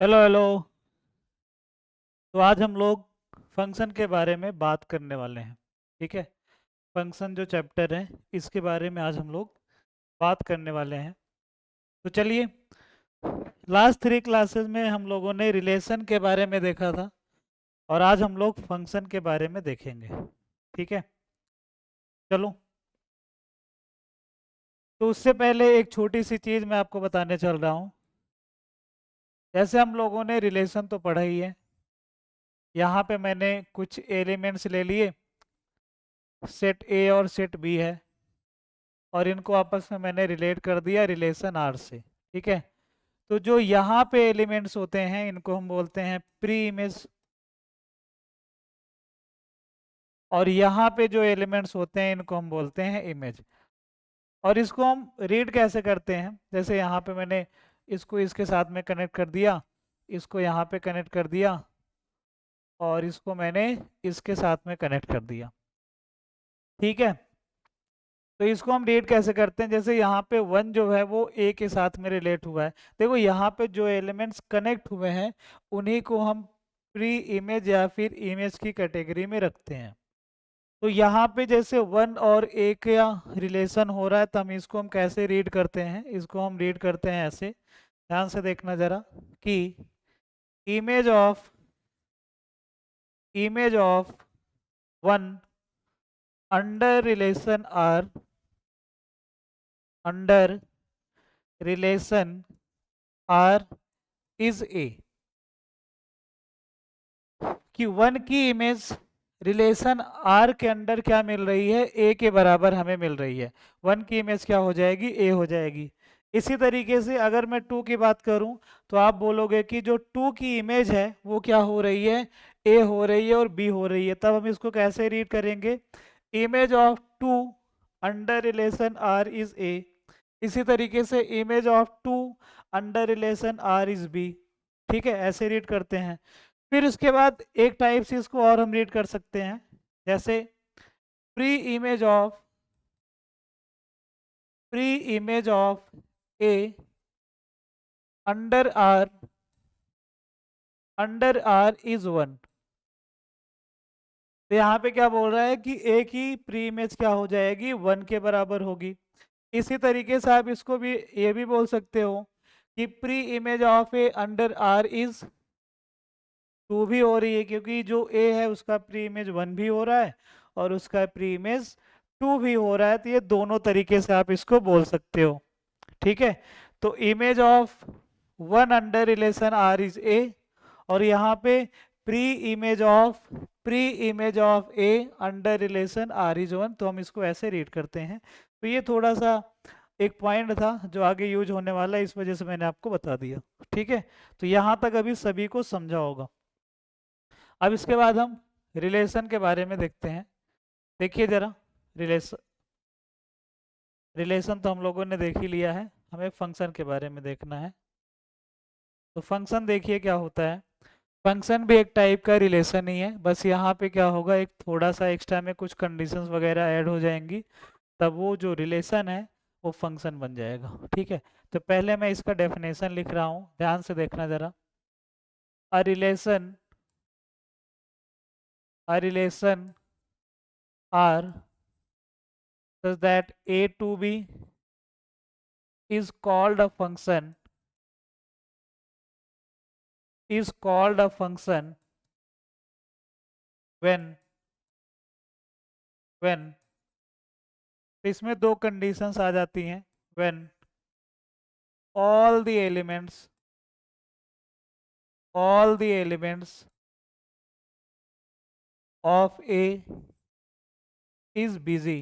Hello hello. तो आज हम लोग फंक्शन के बारे में बात करने वाले हैं। ठीक है। फंक्शन जो चैप्टर है इसके बारे में आज हम लोग बात करने वाले हैं। तो चलिए, लास्ट 3 क्लासेस में हम लोगों ने रिलेशन के बारे में देखा था और आज हम लोग फंक्शन के बारे में देखेंगे। ठीक है, चलो। तो उससे पहले एक छोटी सी चीज़ मैं आपको बताने चल रहा हूँ। जैसे हम लोगों ने रिलेशन तो पढ़ा ही है। यहाँ पे मैंने कुछ एलिमेंट्स ले लिए, सेट ए और सेट बी है, और इनको आपस में मैंने रिलेट कर दिया रिलेशन आर से। ठीक है। तो जो यहाँ पे एलिमेंट्स होते हैं इनको हम बोलते हैं प्री इमेज, और यहाँ पे जो एलिमेंट्स होते हैं इनको हम बोलते हैं इमेज। और इसको हम रीड कैसे करते हैं, जैसे यहाँ पे मैंने इसको इसके साथ में कनेक्ट कर दिया, इसको यहाँ पे कनेक्ट कर दिया, और इसको मैंने इसके साथ में कनेक्ट कर दिया। ठीक है। तो इसको हम रीड कैसे करते हैं, जैसे यहाँ पे 1 जो है वो ए के साथ में रिलेट हुआ है। देखो यहाँ पे जो एलिमेंट्स कनेक्ट हुए हैं उन्हीं को हम प्री इमेज या फिर इमेज की कैटेगरी में रखते हैं। तो यहाँ पे जैसे 1 और ए का रिलेशन हो रहा है, तो हम इसको हम कैसे रीड करते हैं, इसको हम रीड करते हैं ऐसे। ध्यान से देखना जरा कि image of one under relation R, under relation R is A, कि 1 की इमेज रिलेशन आर के अंडर क्या मिल रही है, ए के बराबर हमें मिल रही है। 1 की इमेज क्या हो जाएगी, ए हो जाएगी। इसी तरीके से अगर मैं 2 की बात करूं तो आप बोलोगे कि जो 2 की इमेज है वो क्या हो रही है, ए हो रही है और बी हो रही है। तब हम इसको कैसे रीड करेंगे, image of 2 under relation R is ए। इसी तरीके से image of 2 under relation R is B. ठीक है, ऐसे रीड करते हैं। फिर उसके बाद एक टाइप से इसको और हम रीड कर सकते हैं, जैसे pre image of A under R is 1। तो यहाँ पे क्या बोल रहा है कि ए की प्री इमेज क्या हो जाएगी, 1 के बराबर होगी। इसी तरीके से आप इसको भी ये भी बोल सकते हो कि pre image of A under R is 2 भी हो रही है, क्योंकि जो ए है उसका प्री इमेज 1 भी हो रहा है और उसका प्री इमेज 2 भी हो रहा है। तो ये दोनों तरीके से आप इसको बोल सकते हो। ठीक है। तो image of 1 under relation R is a, और यहाँ पे pre image of A under relation R is 1। तो हम इसको ऐसे रीड करते हैं। तो ये थोड़ा सा एक पॉइंट था जो आगे यूज होने वाला है, इस वजह से मैंने आपको बता दिया। ठीक है। तो यहाँ तक अभी सभी को समझा होगा। अब इसके बाद हम रिलेशन के बारे में देखते हैं। देखिए जरा, रिलेशन रिलेशन तो हम लोगों ने देख ही लिया है, हमें फंक्शन के बारे में देखना है। तो फंक्शन देखिए क्या होता है। फंक्शन भी एक टाइप का रिलेशन ही है, बस यहाँ पे क्या होगा, एक थोड़ा सा एक्स्ट्रा में कुछ कंडीशंस वगैरह ऐड हो जाएंगी, तब वो जो रिलेशन है वो फंक्शन बन जाएगा। ठीक है। तो पहले मैं इसका डेफिनेशन लिख रहा हूँ, ध्यान से देखना जरा। A relation R such that a to b is called a function when when तो इसमें दो कंडीशंस आ जाती हैं। when all the elements of a is busy।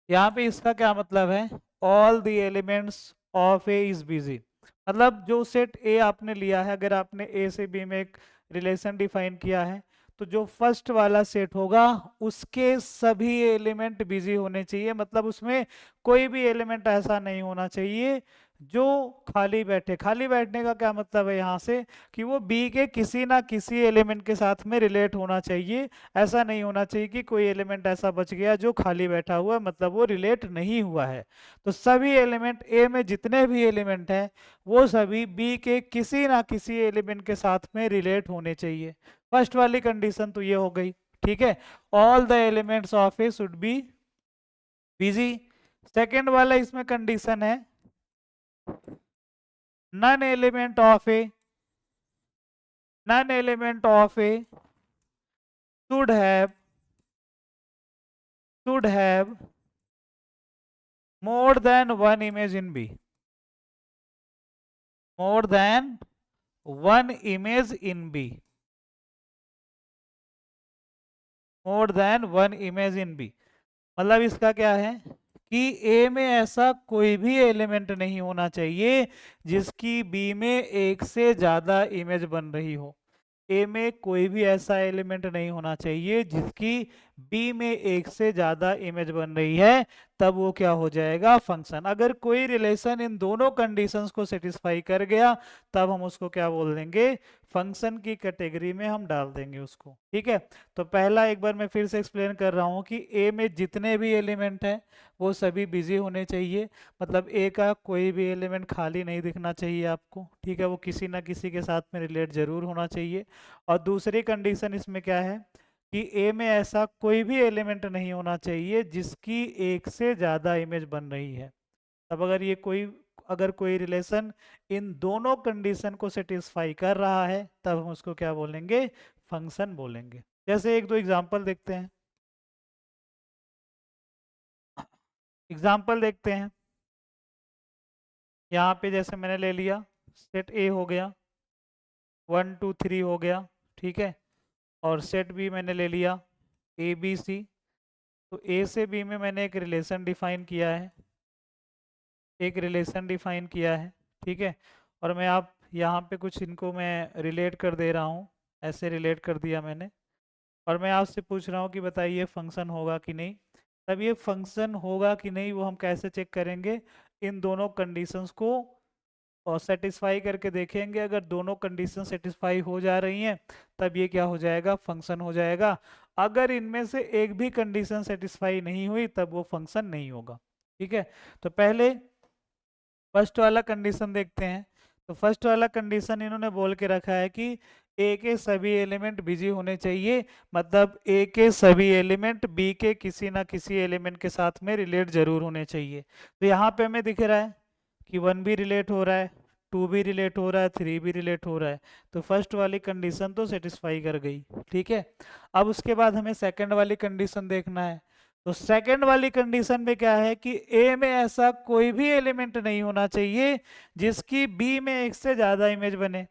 यहाँ पे इसका क्या मतलब है, all the elements of A is busy, मतलब जो सेट ए आपने लिया है, अगर आपने ए से बी में एक रिलेशन डिफाइन किया है, तो जो फर्स्ट वाला सेट होगा उसके सभी एलिमेंट बिजी होने चाहिए। मतलब उसमें कोई भी एलिमेंट ऐसा नहीं होना चाहिए जो खाली बैठे। खाली बैठने का क्या मतलब है यहाँ से, कि वो बी के किसी ना किसी एलिमेंट के साथ में रिलेट होना चाहिए। ऐसा नहीं होना चाहिए कि कोई एलिमेंट ऐसा बच गया जो खाली बैठा हुआ है, मतलब वो रिलेट नहीं हुआ है। तो सभी एलिमेंट ए में जितने भी एलिमेंट हैं वो सभी बी के किसी ना किसी एलिमेंट के साथ में रिलेट होने चाहिए। फर्स्ट वाली कंडीशन तो ये हो गई, ठीक है। All the elements of A should be busy. Second वाला इसमें कंडीशन है, none element of a none element of a should have more than one image in B. More than one image in B. More than one image in B. मतलब इसका क्या है कि ए में ऐसा कोई भी एलिमेंट नहीं होना चाहिए जिसकी बी में एक से ज्यादा इमेज बन रही हो। ए में कोई भी ऐसा एलिमेंट नहीं होना चाहिए जिसकी बी में एक से ज्यादा इमेज बन रही है, तब वो क्या हो जाएगा, फंक्शन। अगर कोई रिलेशन इन दोनों कंडीशंस को सेटिस्फाई कर गया तब हम उसको क्या बोल देंगे, फंक्शन की कैटेगरी में हम डाल देंगे उसको, ठीक है। तो पहला एक बार मैं फिर से एक्सप्लेन कर रहा हूँ कि ए में जितने भी एलिमेंट हैं वो सभी बिजी होने चाहिए, मतलब ए का कोई भी एलिमेंट खाली नहीं दिखना चाहिए आपको, ठीक है। वो किसी ना किसी के साथ में रिलेट जरूर होना चाहिए। और दूसरी कंडीशन इसमें क्या है कि ए में ऐसा कोई भी एलिमेंट नहीं होना चाहिए जिसकी एक से ज़्यादा इमेज बन रही है। अब अगर कोई रिलेशन इन दोनों कंडीशन को सेटिस्फाई कर रहा है तब हम उसको क्या बोलेंगे, फंक्शन बोलेंगे। जैसे एक दो एग्जांपल देखते हैं। एग्जांपल देखते हैं। यहाँ पे जैसे मैंने ले लिया सेट ए हो गया, 1 2 3 हो गया, ठीक है। और सेट बी मैंने ले लिया ABC। तो ए से बी में मैंने एक रिलेशन डिफाइन किया है, ठीक है। और मैं आप यहाँ पे कुछ इनको मैं रिलेट कर दे रहा हूँ, ऐसे रिलेट कर दिया मैंने। और मैं आपसे पूछ रहा हूँ कि बताइए फंक्शन होगा कि नहीं। तब ये फंक्शन होगा कि नहीं वो हम कैसे चेक करेंगे, इन दोनों कंडीशंस को और सेटिस्फाई करके देखेंगे। अगर दोनों कंडीशन सेटिस्फाई हो जा रही हैं तब ये क्या हो जाएगा, फंक्शन हो जाएगा। अगर इनमें से एक भी कंडीशन सेटिस्फाई नहीं हुई तब वो फंक्शन नहीं होगा, ठीक है। तो पहले फर्स्ट वाला कंडीशन देखते हैं। तो फर्स्ट वाला कंडीशन इन्होंने बोल के रखा है कि ए के सभी एलिमेंट बिजी होने चाहिए, मतलब ए के सभी एलिमेंट बी के किसी ना किसी एलिमेंट के साथ में रिलेट जरूर होने चाहिए। तो यहाँ पे हमें दिख रहा है कि 1 भी रिलेट हो रहा है, 2 भी रिलेट हो रहा है, 3 भी रिलेट हो रहा है। तो फर्स्ट वाली कंडीशन तो सेटिस्फाई कर गई, ठीक है। अब उसके बाद हमें सेकंड वाली कंडीशन देखना है। तो सेकंड वाली कंडीशन में क्या है कि ए में ऐसा कोई भी एलिमेंट नहीं होना चाहिए जिसकी बी में एक से ज्यादा इमेज बने,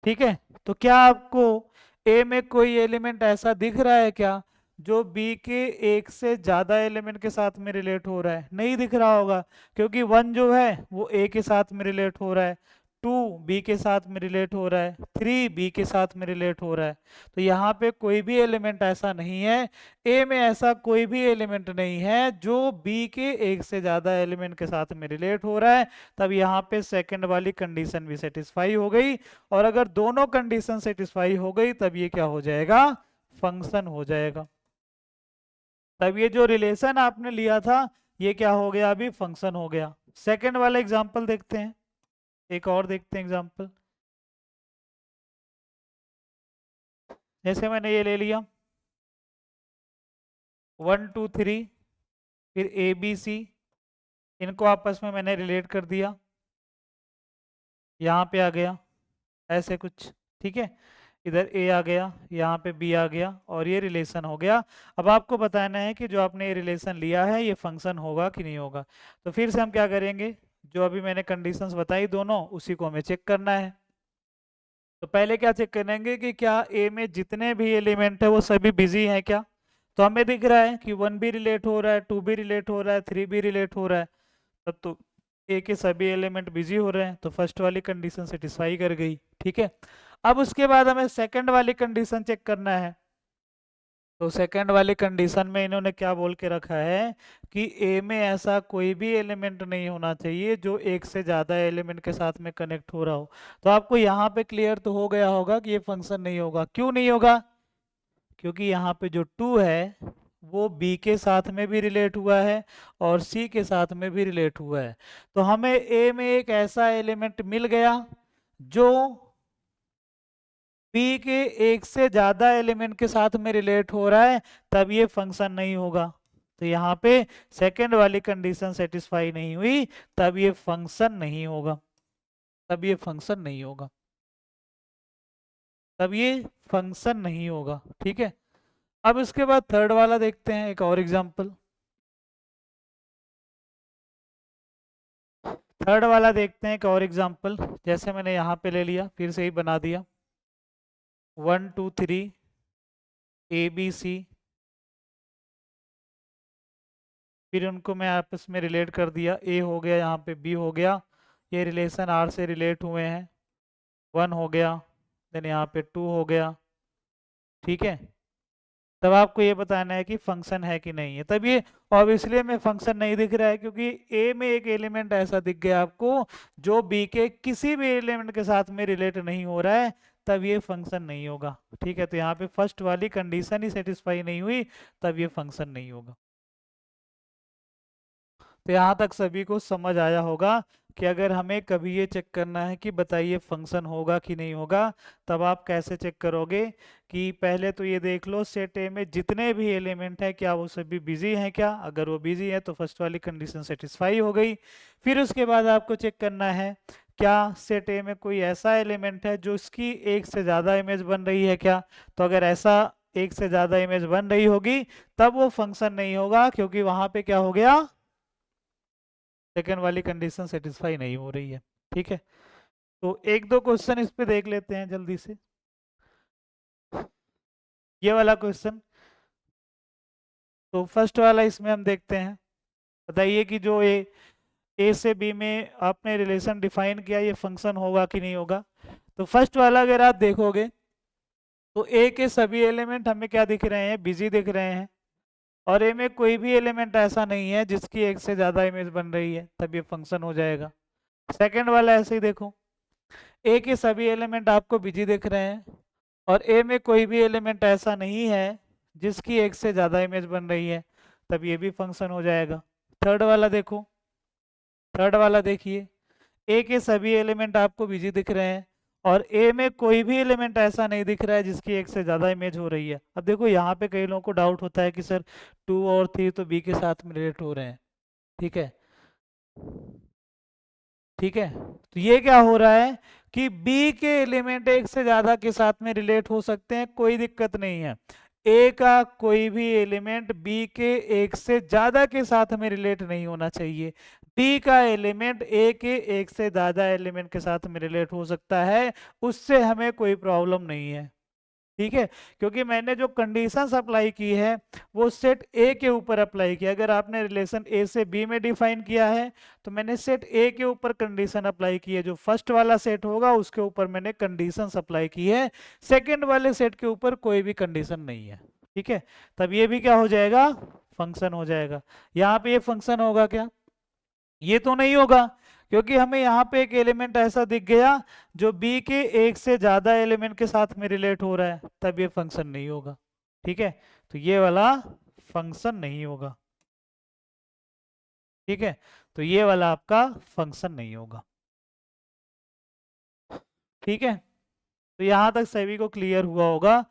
ठीक है। तो क्या आपको ए में कोई एलिमेंट ऐसा दिख रहा है क्या जो बी के एक से ज्यादा एलिमेंट के साथ में रिलेट हो रहा है, नहीं दिख रहा होगा, क्योंकि 1 जो है वो ए के साथ में रिलेट हो रहा है, 2 बी के साथ में रिलेट हो रहा है, 3 बी के साथ में रिलेट हो रहा है। तो यहाँ पे कोई भी एलिमेंट ऐसा नहीं है, ए में ऐसा कोई भी एलिमेंट नहीं है जो बी के एक से ज्यादा एलिमेंट के साथ में रिलेट हो रहा है। तब यहाँ पे सेकंड वाली कंडीशन भी सेटिस्फाई हो गई। और अगर दोनों कंडीशन सेटिस्फाई हो गई तब ये क्या हो जाएगा, फंक्शन हो जाएगा। तब ये जो रिलेशन आपने लिया था ये क्या हो गया, अभी फंक्शन हो गया। सेकंड वाला एग्जांपल देखते हैं, एक और देखते हैं एग्जांपल। जैसे मैंने ये ले लिया 1 2 3, फिर ABC, इनको आपस में मैंने रिलेट कर दिया, यहाँ पे आ गया ऐसे कुछ, ठीक है। इधर ए आ गया, यहाँ पे बी आ गया और ये रिलेशन हो गया। अब आपको बताना है कि जो आपने ये रिलेशन लिया है ये फंक्शन होगा कि नहीं होगा। तो फिर से हम क्या करेंगे, जो अभी मैंने कंडीशंस बताई दोनों उसी को हमें चेक करना है। तो पहले क्या चेक करेंगे कि क्या ए में जितने भी एलिमेंट है वो सभी बिजी हैं क्या। तो हमें दिख रहा है कि 1 भी रिलेट हो रहा है, 2 भी रिलेट हो रहा है, 3 भी रिलेट हो रहा है। तब तो ए के सभी एलिमेंट बिजी हो रहे हैं, तो फर्स्ट वाली कंडीशन सेटिस्फाई कर गई, ठीक है। अब उसके बाद हमें सेकंड वाली कंडीशन चेक करना है तो सेकंड वाली कंडीशन में इन्होंने क्या बोल के रखा है कि ए में ऐसा कोई भी एलिमेंट नहीं होना चाहिए जो एक से ज़्यादा एलिमेंट के साथ में कनेक्ट हो रहा हो। तो आपको यहाँ पे क्लियर तो हो गया होगा कि ये फंक्शन नहीं होगा। क्यों नहीं होगा? क्योंकि यहाँ पे जो 2 है वो बी के साथ में भी रिलेट हुआ है और सी के साथ में भी रिलेट हुआ है। तो हमें ए में एक ऐसा एलिमेंट मिल गया जो बी के एक से ज्यादा एलिमेंट के साथ में रिलेट हो रहा है, तब ये फंक्शन नहीं होगा। तो यहाँ पे सेकंड वाली कंडीशन सेटिस्फाई नहीं हुई, तब ये फंक्शन नहीं होगा। तब ये फंक्शन नहीं होगा। तब ये फंक्शन नहीं होगा। ठीक है। अब इसके बाद थर्ड वाला देखते हैं, एक और एग्जांपल। थर्ड वाला देखते हैं एक और एग्जांपल। जैसे मैंने यहाँ पे ले लिया, फिर से ही बना दिया 1 2 3 ABC, फिर उनको मैं आपस में रिलेट कर दिया। ए हो गया, यहाँ पे बी हो गया, ये रिलेशन आर से रिलेट हुए हैं। 1 हो गया, देन यहाँ पे 2 हो गया। ठीक है। तब आपको ये बताना है कि फंक्शन है कि नहीं है। तब ये ऑब्वियसली में फंक्शन नहीं दिख रहा है, क्योंकि ए में एक एलिमेंट ऐसा दिख गया आपको जो बी के किसी भी एलिमेंट के साथ में रिलेट नहीं हो रहा है, तब ये फंक्शन नहीं होगा। ठीक है। तो यहाँ पे फर्स्ट वाली कंडीशन ही सेटिस्फाई नहीं हुई, तब ये फंक्शन नहीं होगा। तो यहाँ तक सभी को समझ आया होगा कि अगर हमें कभी ये चेक करना है कि बताइए फंक्शन होगा कि नहीं होगा, तब आप कैसे चेक करोगे कि पहले तो ये देख लो सेट ए में जितने भी एलिमेंट हैं क्या वो सभी बिजी हैं क्या। अगर वो बिजी है तो फर्स्ट वाली कंडीशन सेटिस्फाई हो गई। फिर उसके बाद आपको चेक करना है क्या सेट ए में कोई ऐसा एलिमेंट है जो इसकी एक से ज़्यादा इमेज बन रही है क्या। तो अगर ऐसा एक से ज़्यादा इमेज बन रही होगी तब वो फंक्शन नहीं होगा, क्योंकि वहां पे क्या हो गया, सेकेंड वाली कंडीशन सेटिस्फाई नहीं हो रही है। ठीक है। तो एक दो क्वेश्चन इस पे देख लेते हैं जल्दी से। ये वाला क्वेश्चन, तो फर्स्ट वाला इसमें हम देखते हैं। बताइए कि जो ए से बी में आपने रिलेशन डिफाइन किया, ये फंक्शन होगा कि नहीं होगा। तो फर्स्ट वाला अगर आप देखोगे तो ए के सभी एलिमेंट हमें क्या दिख रहे हैं, बिजी दिख रहे हैं। और ए में कोई भी एलिमेंट ऐसा नहीं है जिसकी एक से ज्यादा इमेज बन रही है, तब ये फंक्शन हो जाएगा। सेकेंड वाला ऐसे ही देखो, ए के सभी एलिमेंट आपको बिजी दिख रहे हैं और ए में कोई भी एलिमेंट ऐसा नहीं है जिसकी एक से ज़्यादा इमेज बन रही है, तब ये भी फंक्शन हो जाएगा। थर्ड वाला देखो, थर्ड वाला देखिए, ए के सभी एलिमेंट आपको बिजी दिख रहे हैं और ए में कोई भी एलिमेंट ऐसा नहीं दिख रहा है जिसकी एक से ज़्यादा इमेज हो रही है। अब देखो यहाँ पे कई लोगों को डाउट होता है कि सर 2 और 3 तो बी के साथ में रिलेट हो रहे हैं। ठीक है। ठीक है। तो ये क्या हो रहा है कि बी के एलिमेंट एक से ज्यादा के साथ में रिलेट हो सकते हैं, कोई दिक्कत नहीं है। ए का कोई भी एलिमेंट बी के एक से ज्यादा के साथ में रिलेट नहीं होना चाहिए। बी का एलिमेंट ए के एक से ज्यादा एलिमेंट के साथ में रिलेट हो सकता है, उससे हमें कोई प्रॉब्लम नहीं है। ठीक है। क्योंकि मैंने जो कंडीशंस अप्लाई की है वो सेट ए के ऊपर अप्लाई किया। अगर आपने रिलेशन ए से बी में डिफाइन किया है तो मैंने सेट ए के ऊपर कंडीशन अप्लाई की है। जो फर्स्ट वाला सेट होगा उसके ऊपर मैंने कंडीशंस अप्लाई की है, सेकंड वाले सेट के ऊपर कोई भी कंडीशन नहीं है। ठीक है। तब ये भी क्या हो जाएगा, फंक्शन हो जाएगा। यहाँ पे ये फंक्शन होगा क्या, ये तो नहीं होगा, क्योंकि हमें यहाँ पे एक एलिमेंट ऐसा दिख गया जो बी के एक से ज्यादा एलिमेंट के साथ में रिलेट हो रहा है, तब ये फंक्शन नहीं होगा। ठीक है। तो ये वाला फंक्शन नहीं होगा। ठीक है। तो ये वाला आपका फंक्शन नहीं होगा। ठीक है। तो यहाँ तक सभी को क्लियर हुआ होगा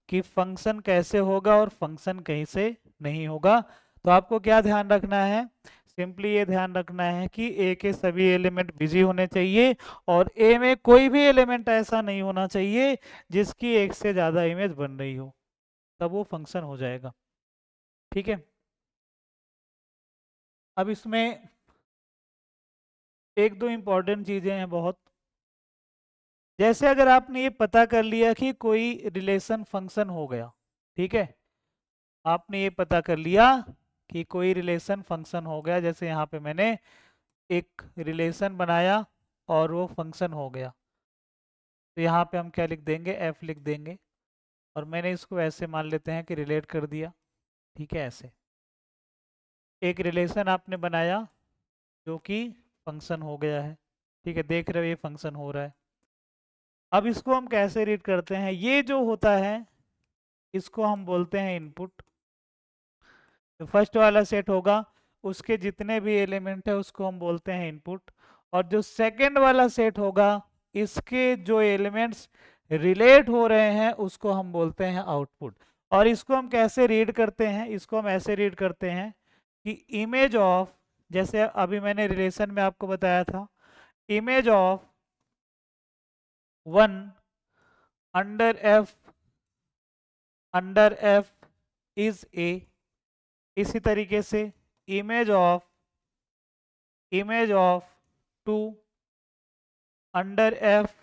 कि फंक्शन कैसे होगा और फंक्शन कैसे नहीं होगा। तो आपको क्या ध्यान रखना है, सिंपली ये ध्यान रखना है कि ए के सभी एलिमेंट बिजी होने चाहिए और ए में कोई भी एलिमेंट ऐसा नहीं होना चाहिए जिसकी एक से ज्यादा इमेज बन रही हो, तब वो फंक्शन हो जाएगा। ठीक है। अब इसमें एक दो इंपॉर्टेंट चीजें हैं बहुत। जैसे अगर आपने ये पता कर लिया कि कोई रिलेशन फंक्शन हो गया, ठीक है, आपने ये पता कर लिया कि कोई रिलेशन फंक्शन हो गया, जैसे यहाँ पे मैंने एक रिलेशन बनाया और वो फंक्शन हो गया, तो यहाँ पे हम क्या लिख देंगे, एफ लिख देंगे। और मैंने इसको ऐसे मान लेते हैं कि रिलेट कर दिया। ठीक है, ऐसे एक रिलेशन आपने बनाया जो कि फंक्शन हो गया है। ठीक है, देख रहे हो ये फंक्शन हो रहा है। अब इसको हम कैसे रीड करते हैं, ये जो होता है इसको हम बोलते हैं इनपुट। जो फर्स्ट वाला सेट होगा उसके जितने भी एलिमेंट है उसको हम बोलते हैं इनपुट। और जो सेकंड वाला सेट होगा इसके जो एलिमेंट्स रिलेट हो रहे हैं उसको हम बोलते हैं आउटपुट। और इसको हम कैसे रीड करते हैं, इसको हम ऐसे रीड करते हैं कि इमेज ऑफ, जैसे अभी मैंने रिलेशन में आपको बताया था, image of 1 under F is ए। इसी तरीके से image of 2 under F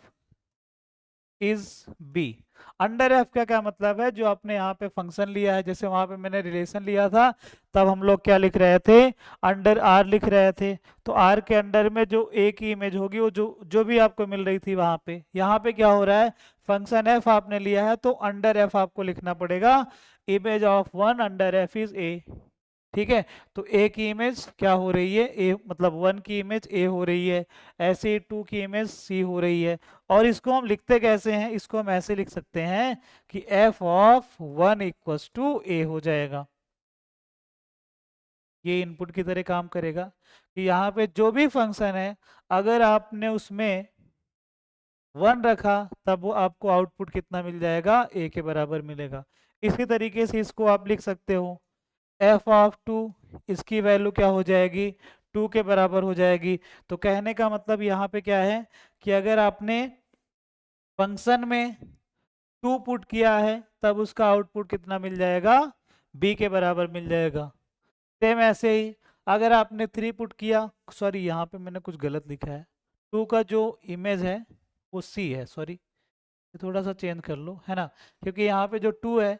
is b. Under F का क्या मतलब है, जो आपने यहाँ पे फंक्शन लिया है, जैसे वहां पे मैंने रिलेशन लिया था तब हम लोग क्या लिख रहे थे, अंडर आर लिख रहे थे। तो आर के अंडर में जो ए की इमेज होगी वो जो जो भी आपको मिल रही थी वहां पे, यहाँ पे क्या हो रहा है, फंक्शन एफ आपने लिया है तो अंडर एफ आपको लिखना पड़ेगा, image of 1 under F is ए। ठीक है, तो ए की इमेज क्या हो रही है, ए मतलब 1 की इमेज ए हो रही है, ऐसे ही 2 की इमेज सी हो रही है। और इसको हम लिखते कैसे हैं, इसको हम ऐसे लिख सकते हैं कि एफ ऑफ 1 इक्वल्स टू ए हो जाएगा। ये इनपुट की तरह काम करेगा कि यहाँ पे जो भी फंक्शन है अगर आपने उसमें 1 रखा तब वो आपको आउटपुट कितना मिल जाएगा, ए के बराबर मिलेगा। इसी तरीके से इसको आप लिख सकते हो एफ ऑफ 2, इसकी वैल्यू क्या हो जाएगी, 2 के बराबर हो जाएगी। तो कहने का मतलब यहाँ पे क्या है कि अगर आपने फंक्शन में 2 पुट किया है तब उसका आउटपुट कितना मिल जाएगा, बी के बराबर मिल जाएगा। सेम ऐसे ही अगर आपने 3 पुट किया, सॉरी यहाँ पे मैंने कुछ गलत लिखा है, 2 का जो इमेज है वो सी है, सॉरी थोड़ा सा चेंज कर लो, है ना, क्योंकि यहाँ पे जो 2 है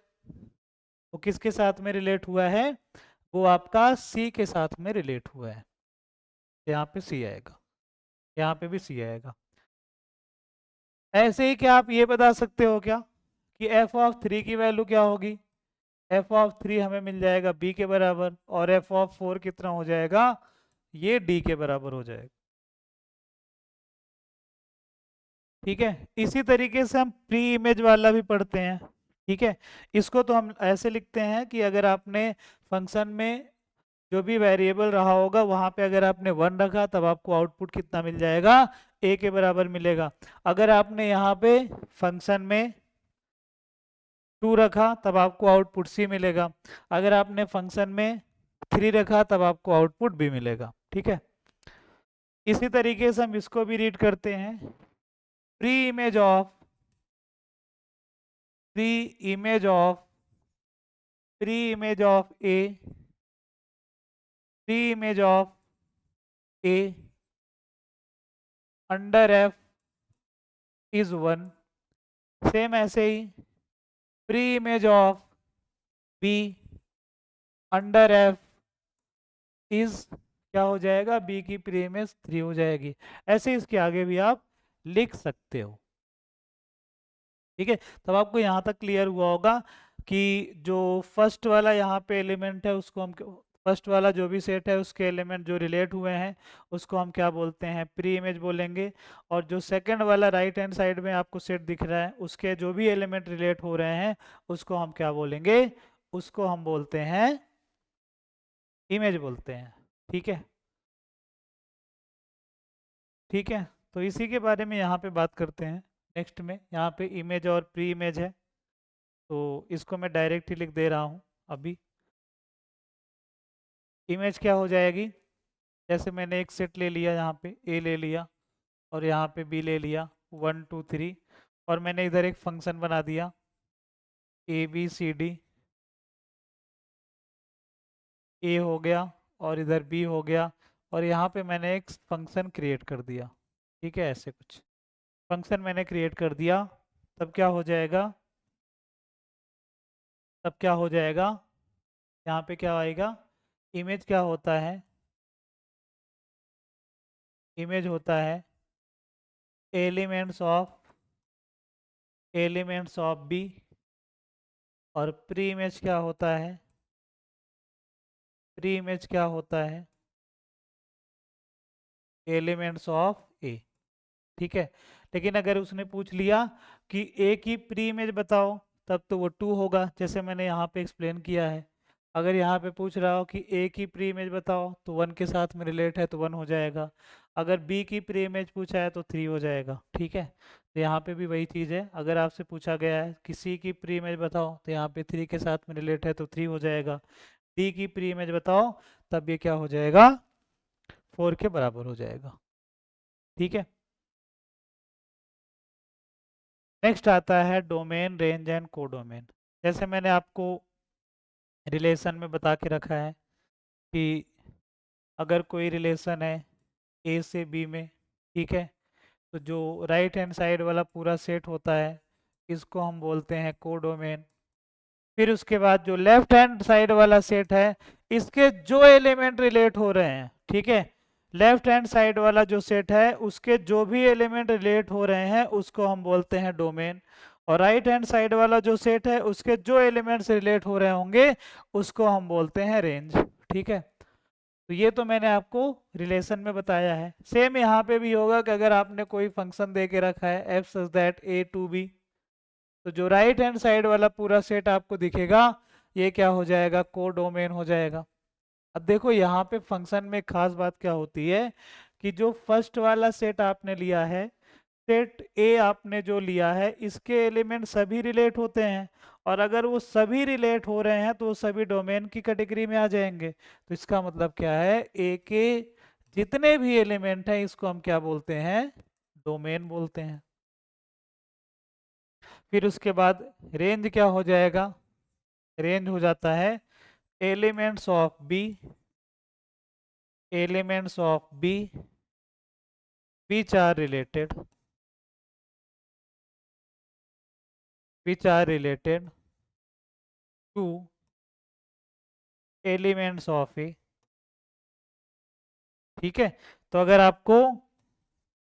वो किसके साथ में रिलेट हुआ है, वो आपका सी के साथ में रिलेट हुआ है। यहाँ पे सी आएगा, यहाँ पे भी सी आएगा। ऐसे ही क्या आप ये बता सकते हो क्या कि एफ ऑफ 3 की वैल्यू क्या होगी, एफ ऑफ 3 हमें मिल जाएगा बी के बराबर, और एफ ऑफ 4 कितना हो जाएगा, ये डी के बराबर हो जाएगा। ठीक है, इसी तरीके से हम प्री इमेज वाला भी पढ़ते हैं। ठीक है, इसको तो हम ऐसे लिखते हैं कि अगर आपने फंक्शन में जो भी वेरिएबल रहा होगा वहां पे अगर आपने 1 रखा तब आपको आउटपुट कितना मिल जाएगा, ए के बराबर मिलेगा। अगर आपने यहाँ पे फंक्शन में 2 रखा तब आपको आउटपुट सी मिलेगा, अगर आपने फंक्शन में 3 रखा तब आपको आउटपुट बी मिलेगा। ठीक है, इसी तरीके से हम इसको भी रीड करते हैं, pre image of pre image of pre image of A pre image of A under F is 1। Same ऐसे ही pre image of B under F is क्या हो जाएगा, बी की प्री इमेज 3 हो जाएगी। ऐसे इसके आगे भी आप लिख सकते हो। ठीक है, तब आपको यहाँ तक क्लियर हुआ होगा कि जो फर्स्ट वाला यहाँ पे एलिमेंट है उसको हम, फर्स्ट वाला जो भी सेट है उसके एलिमेंट जो रिलेट हुए हैं उसको हम क्या बोलते हैं, प्री इमेज बोलेंगे। और जो सेकंड वाला राइट हैंड साइड में आपको सेट दिख रहा है उसके जो भी एलिमेंट रिलेट हो रहे हैं उसको हम क्या बोलेंगे, उसको हम बोलते हैं इमेज बोलते हैं। ठीक है, ठीक है, तो इसी के बारे में यहाँ पे बात करते हैं नेक्स्ट में। यहाँ पे इमेज और प्री इमेज है तो इसको मैं डायरेक्ट ही लिख दे रहा हूँ अभी। इमेज क्या हो जाएगी, जैसे मैंने एक सेट ले लिया, यहाँ पे ए ले लिया और यहाँ पे बी ले लिया, 1 2 3, और मैंने इधर एक फंक्शन बना दिया ए बी सी डी, ए हो गया और इधर बी हो गया, और यहाँ पे मैंने एक फंक्शन क्रिएट कर दिया। ठीक है, ऐसे कुछ फंक्शन मैंने क्रिएट कर दिया, तब क्या हो जाएगा, तब क्या हो जाएगा, यहाँ पे क्या आएगा, इमेज क्या होता है, इमेज होता है एलिमेंट्स ऑफ बी और प्री इमेज क्या होता है? प्री इमेज क्या होता है? एलिमेंट्स ऑफ ए। ठीक है, लेकिन अगर उसने पूछ लिया कि ए की प्री इमेज बताओ, तब तो वो 2 होगा, जैसे मैंने यहाँ पे एक्सप्लेन किया है। अगर यहाँ पे पूछ रहा हो कि ए की प्री इमेज बताओ, तो 1 के साथ में रिलेट है तो 1 हो जाएगा। अगर बी की प्री इमेज पूछा है तो 3 हो जाएगा। ठीक है, तो यहाँ पे भी वही चीज़ है, अगर आपसे पूछा गया है कि सी की प्री इमेज बताओ, तो यहाँ पे 3 के साथ में रिलेट है तो 3 हो जाएगा। डी की प्री इमेज बताओ, तब ये क्या हो जाएगा? 4 के बराबर हो जाएगा। ठीक है, नेक्स्ट आता है डोमेन, रेंज एंड कोडोमेन। जैसे मैंने आपको रिलेशन में बता के रखा है कि अगर कोई रिलेशन है ए से बी में, ठीक है, तो जो राइट हैंड साइड वाला पूरा सेट होता है, इसको हम बोलते हैं कोडोमेन। फिर उसके बाद जो लेफ्ट हैंड साइड वाला सेट है, इसके जो एलिमेंट रिलेट हो रहे हैं, ठीक है, लेफ्ट हैंड साइड वाला जो सेट है उसके जो भी एलिमेंट रिलेट हो रहे हैं उसको हम बोलते हैं डोमेन। और राइट हैंड साइड वाला जो सेट है उसके जो एलिमेंट्स रिलेट हो रहे होंगे उसको हम बोलते हैं रेंज। ठीक है, तो ये तो मैंने आपको रिलेशन में बताया है। सेम यहाँ पे भी होगा कि अगर आपने कोई फंक्शन दे के रखा है F such that a to b, तो जो राइट हैंड साइड वाला पूरा सेट आपको दिखेगा ये क्या हो जाएगा? कोडोमेन हो जाएगा। अब देखो यहाँ पे फंक्शन में खास बात क्या होती है कि जो फर्स्ट वाला सेट आपने लिया है, सेट ए आपने जो लिया है, इसके एलिमेंट सभी रिलेट होते हैं, और अगर वो सभी रिलेट हो रहे हैं तो वो सभी डोमेन की कैटेगरी में आ जाएंगे। तो इसका मतलब क्या है? ए के जितने भी एलिमेंट हैं इसको हम क्या बोलते हैं? डोमेन बोलते हैं। फिर उसके बाद रेंज क्या हो जाएगा? रेंज हो जाता है elements of b, elements of b which are related, which are related to elements of a। ठीक है, तो अगर आपको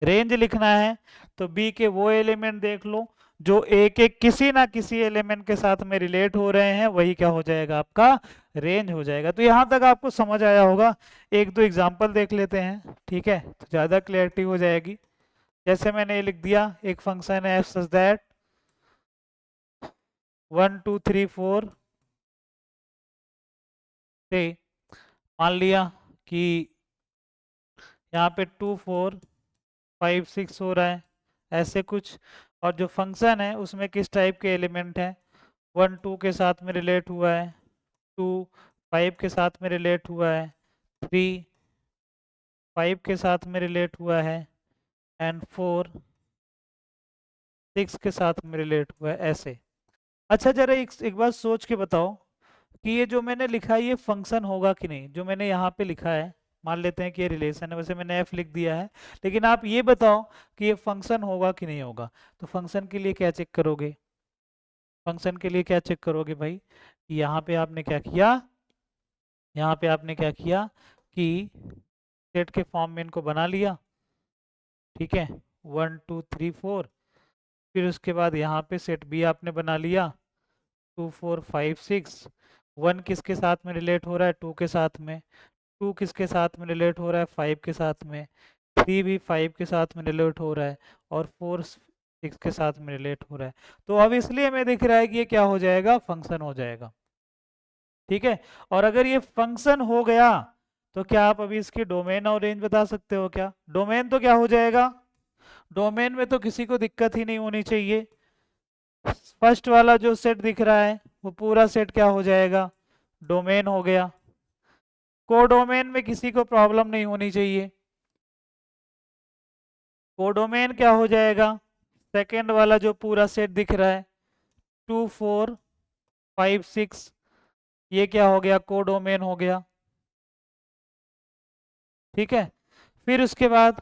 रेंज लिखना है तो बी के वो एलिमेंट देख लो जो ए के किसी ना किसी एलिमेंट के साथ में रिलेट हो रहे हैं, वही क्या हो जाएगा? आपका रेंज हो जाएगा। तो यहां तक आपको समझ आया होगा। एक दो एग्जांपल देख लेते हैं, ठीक है, तो ज़्यादा क्लैरिटी हो जाएगी। जैसे मैंने ये लिख दिया, एक फंक्शन है एफ सच दैट 1 2 3 4 से, मान लिया कि यहाँ पे 2 4 5 6 हो रहा है, ऐसे कुछ। और जो फंक्शन है उसमें किस टाइप के एलिमेंट हैं? 1 2 के साथ में रिलेट हुआ है, 2 5 के साथ में रिलेट हुआ है, 3 5 के साथ में रिलेट हुआ है, एंड 4 6 के साथ में रिलेट हुआ है, ऐसे। अच्छा, जरा एक बार सोच के बताओ कि ये जो मैंने लिखा है ये फंक्शन होगा कि नहीं? जो मैंने यहाँ पे लिखा है, मान लेते हैं कि ये रिलेशन है, वैसे मैंने एफ लिख दिया है, लेकिन आप ये बताओ कि ये फंक्शन होगा कि नहीं होगा। तो फंक्शन के लिए क्या चेक करोगे? फंक्शन के लिए क्या चेक करोगे भाई? यहाँ पे आपने क्या किया, यहाँ पे आपने क्या किया कि सेट के फॉर्म में इनको बना लिया, ठीक है, 1 2 3 4। फिर उसके बाद यहाँ पे सेट बी आपने बना लिया, 2 4 5 6। 1 किसके साथ में रिलेट हो रहा है? 2 के साथ में। 2 किसके साथ में रिलेट हो रहा है? 5 के साथ में। 3 भी 5 के साथ में रिलेट हो रहा है, और 4 6 के साथ में रिलेट हो रहा है। तो अब इसलिए हमें दिख रहा है कि ये क्या हो जाएगा? फंक्शन हो जाएगा। ठीक है, और अगर ये फंक्शन हो गया तो क्या आप अभी इसकी डोमेन और रेंज बता सकते हो क्या? डोमेन तो क्या हो जाएगा? डोमेन में तो किसी को दिक्कत ही नहीं होनी चाहिए। फर्स्ट वाला जो सेट दिख रहा है वो पूरा सेट क्या हो जाएगा? डोमेन हो गया। कोडोमेन में किसी को प्रॉब्लम नहीं होनी चाहिए। कोडोमेन क्या हो जाएगा? सेकंड वाला जो पूरा सेट दिख रहा है 2 4 5 6, ये क्या हो गया? कोडोमेन हो गया। ठीक है, फिर उसके बाद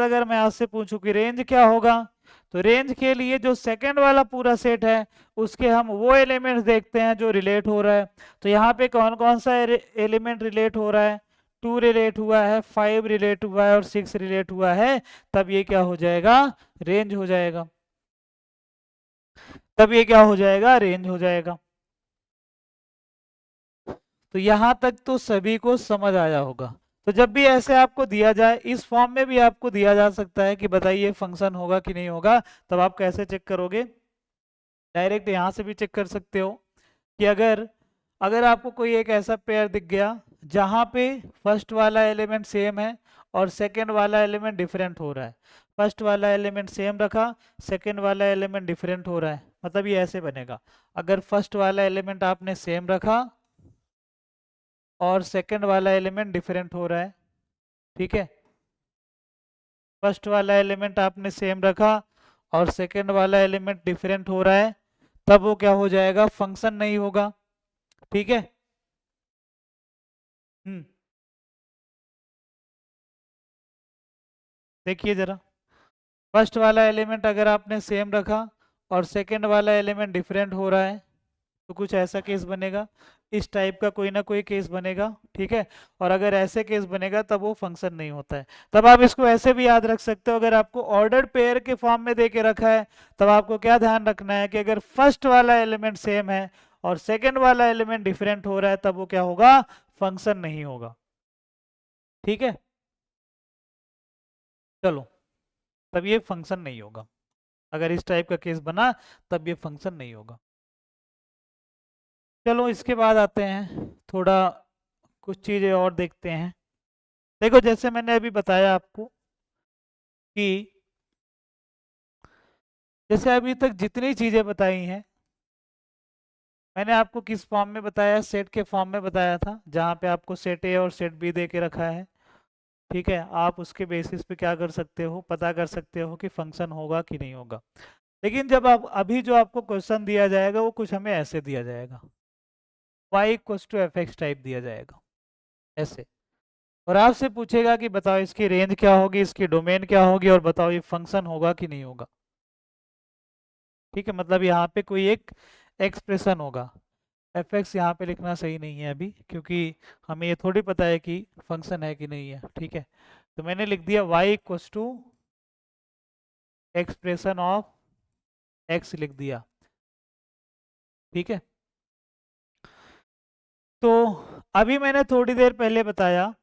अगर मैं आपसे पूछूं कि रेंज क्या होगा, तो रेंज के लिए जो सेकंड वाला पूरा सेट है उसके हम वो एलिमेंट्स देखते हैं जो रिलेट हो रहा है। तो यहाँ पे कौन कौन सा एलिमेंट रिलेट हो रहा है? 2 रिलेट हुआ है, 5 रिलेट हुआ है, और 6 रिलेट हुआ है। तब ये क्या हो जाएगा? रेंज हो जाएगा। तब ये क्या हो जाएगा, रेंज हो जाएगा। तो यहां तक तो सभी को समझ आया होगा। तो जब भी ऐसे आपको दिया जाए, इस फॉर्म में भी आपको दिया जा सकता है कि बताइए फंक्शन होगा कि नहीं होगा, तब आप कैसे चेक करोगे? डायरेक्ट यहां से भी चेक कर सकते हो कि अगर अगर आपको कोई एक ऐसा पेयर दिख गया जहां पे फर्स्ट वाला एलिमेंट सेम है और सेकंड वाला एलिमेंट डिफरेंट हो रहा है, फर्स्ट वाला एलिमेंट सेम रखा, सेकंड वाला एलिमेंट डिफरेंट हो रहा है, मतलब ये ऐसे बनेगा। अगर फर्स्ट वाला एलिमेंट आपने सेम रखा और सेकंड वाला एलिमेंट डिफरेंट हो रहा है, ठीक है, फर्स्ट वाला एलिमेंट आपने सेम रखा और सेकंड वाला एलिमेंट डिफरेंट हो रहा है, तब वो क्या हो जाएगा, फंक्शन नहीं होगा। ठीक है। हम्म। देखिए जरा, फर्स्ट वाला एलिमेंट अगर आपने सेम रखा और सेकंड वाला एलिमेंट डिफरेंट हो रहा है, तो कुछ ऐसा केस बनेगा, इस टाइप का कोई ना कोई केस बनेगा। ठीक है। और अगर ऐसे केस बनेगा तब वो फंक्शन नहीं होता है। तब आप इसको ऐसे भी याद रख सकते हो, अगर आपको ऑर्डर्ड पेयर के फॉर्म में दे के रखा है, तब आपको क्या ध्यान रखना है कि अगर फर्स्ट वाला एलिमेंट सेम है और सेकंड वाला एलिमेंट डिफरेंट हो रहा है, तब वो क्या होगा, फंक्शन नहीं होगा। ठीक है। चलो, तब ये फंक्शन नहीं होगा। अगर इस टाइप का केस बना, तब ये फंक्शन नहीं होगा। चलो इसके बाद आते हैं, थोड़ा कुछ चीज़ें और देखते हैं। देखो, जैसे मैंने अभी बताया आपको कि जैसे अभी तक जितनी चीज़ें बताई हैं, मैंने आपको किस फॉर्म में बताया, सेट के फॉर्म में बताया था, जहाँ पे आपको सेट ए और सेट बी दे के रखा है। ठीक है। आप उसके बेसिस पे क्या कर सकते हो, पता कर सकते हो कि फंक्शन होगा कि नहीं होगा। लेकिन जब आप अभी जो आपको क्वेश्चन दिया जाएगा, वो कुछ हमें ऐसे दिया जाएगा, y equals to F x type दिया जाएगा, ऐसे। और आपसे पूछेगा कि बताओ इसकी रेंज क्या होगी, इसकी डोमेन क्या होगी, और बताओ ये फंक्शन होगा कि नहीं होगा। ठीक है। मतलब यहाँ पे कोई एक एक्सप्रेशन होगा। एफ एक्स यहाँ पे लिखना सही नहीं है अभी, क्योंकि हमें ये थोड़ी पता है कि फंक्शन है कि नहीं है। ठीक है। तो मैंने लिख दिया y equals to expression of x, लिख दिया। ठीक है। तो अभी मैंने थोड़ी देर पहले बताया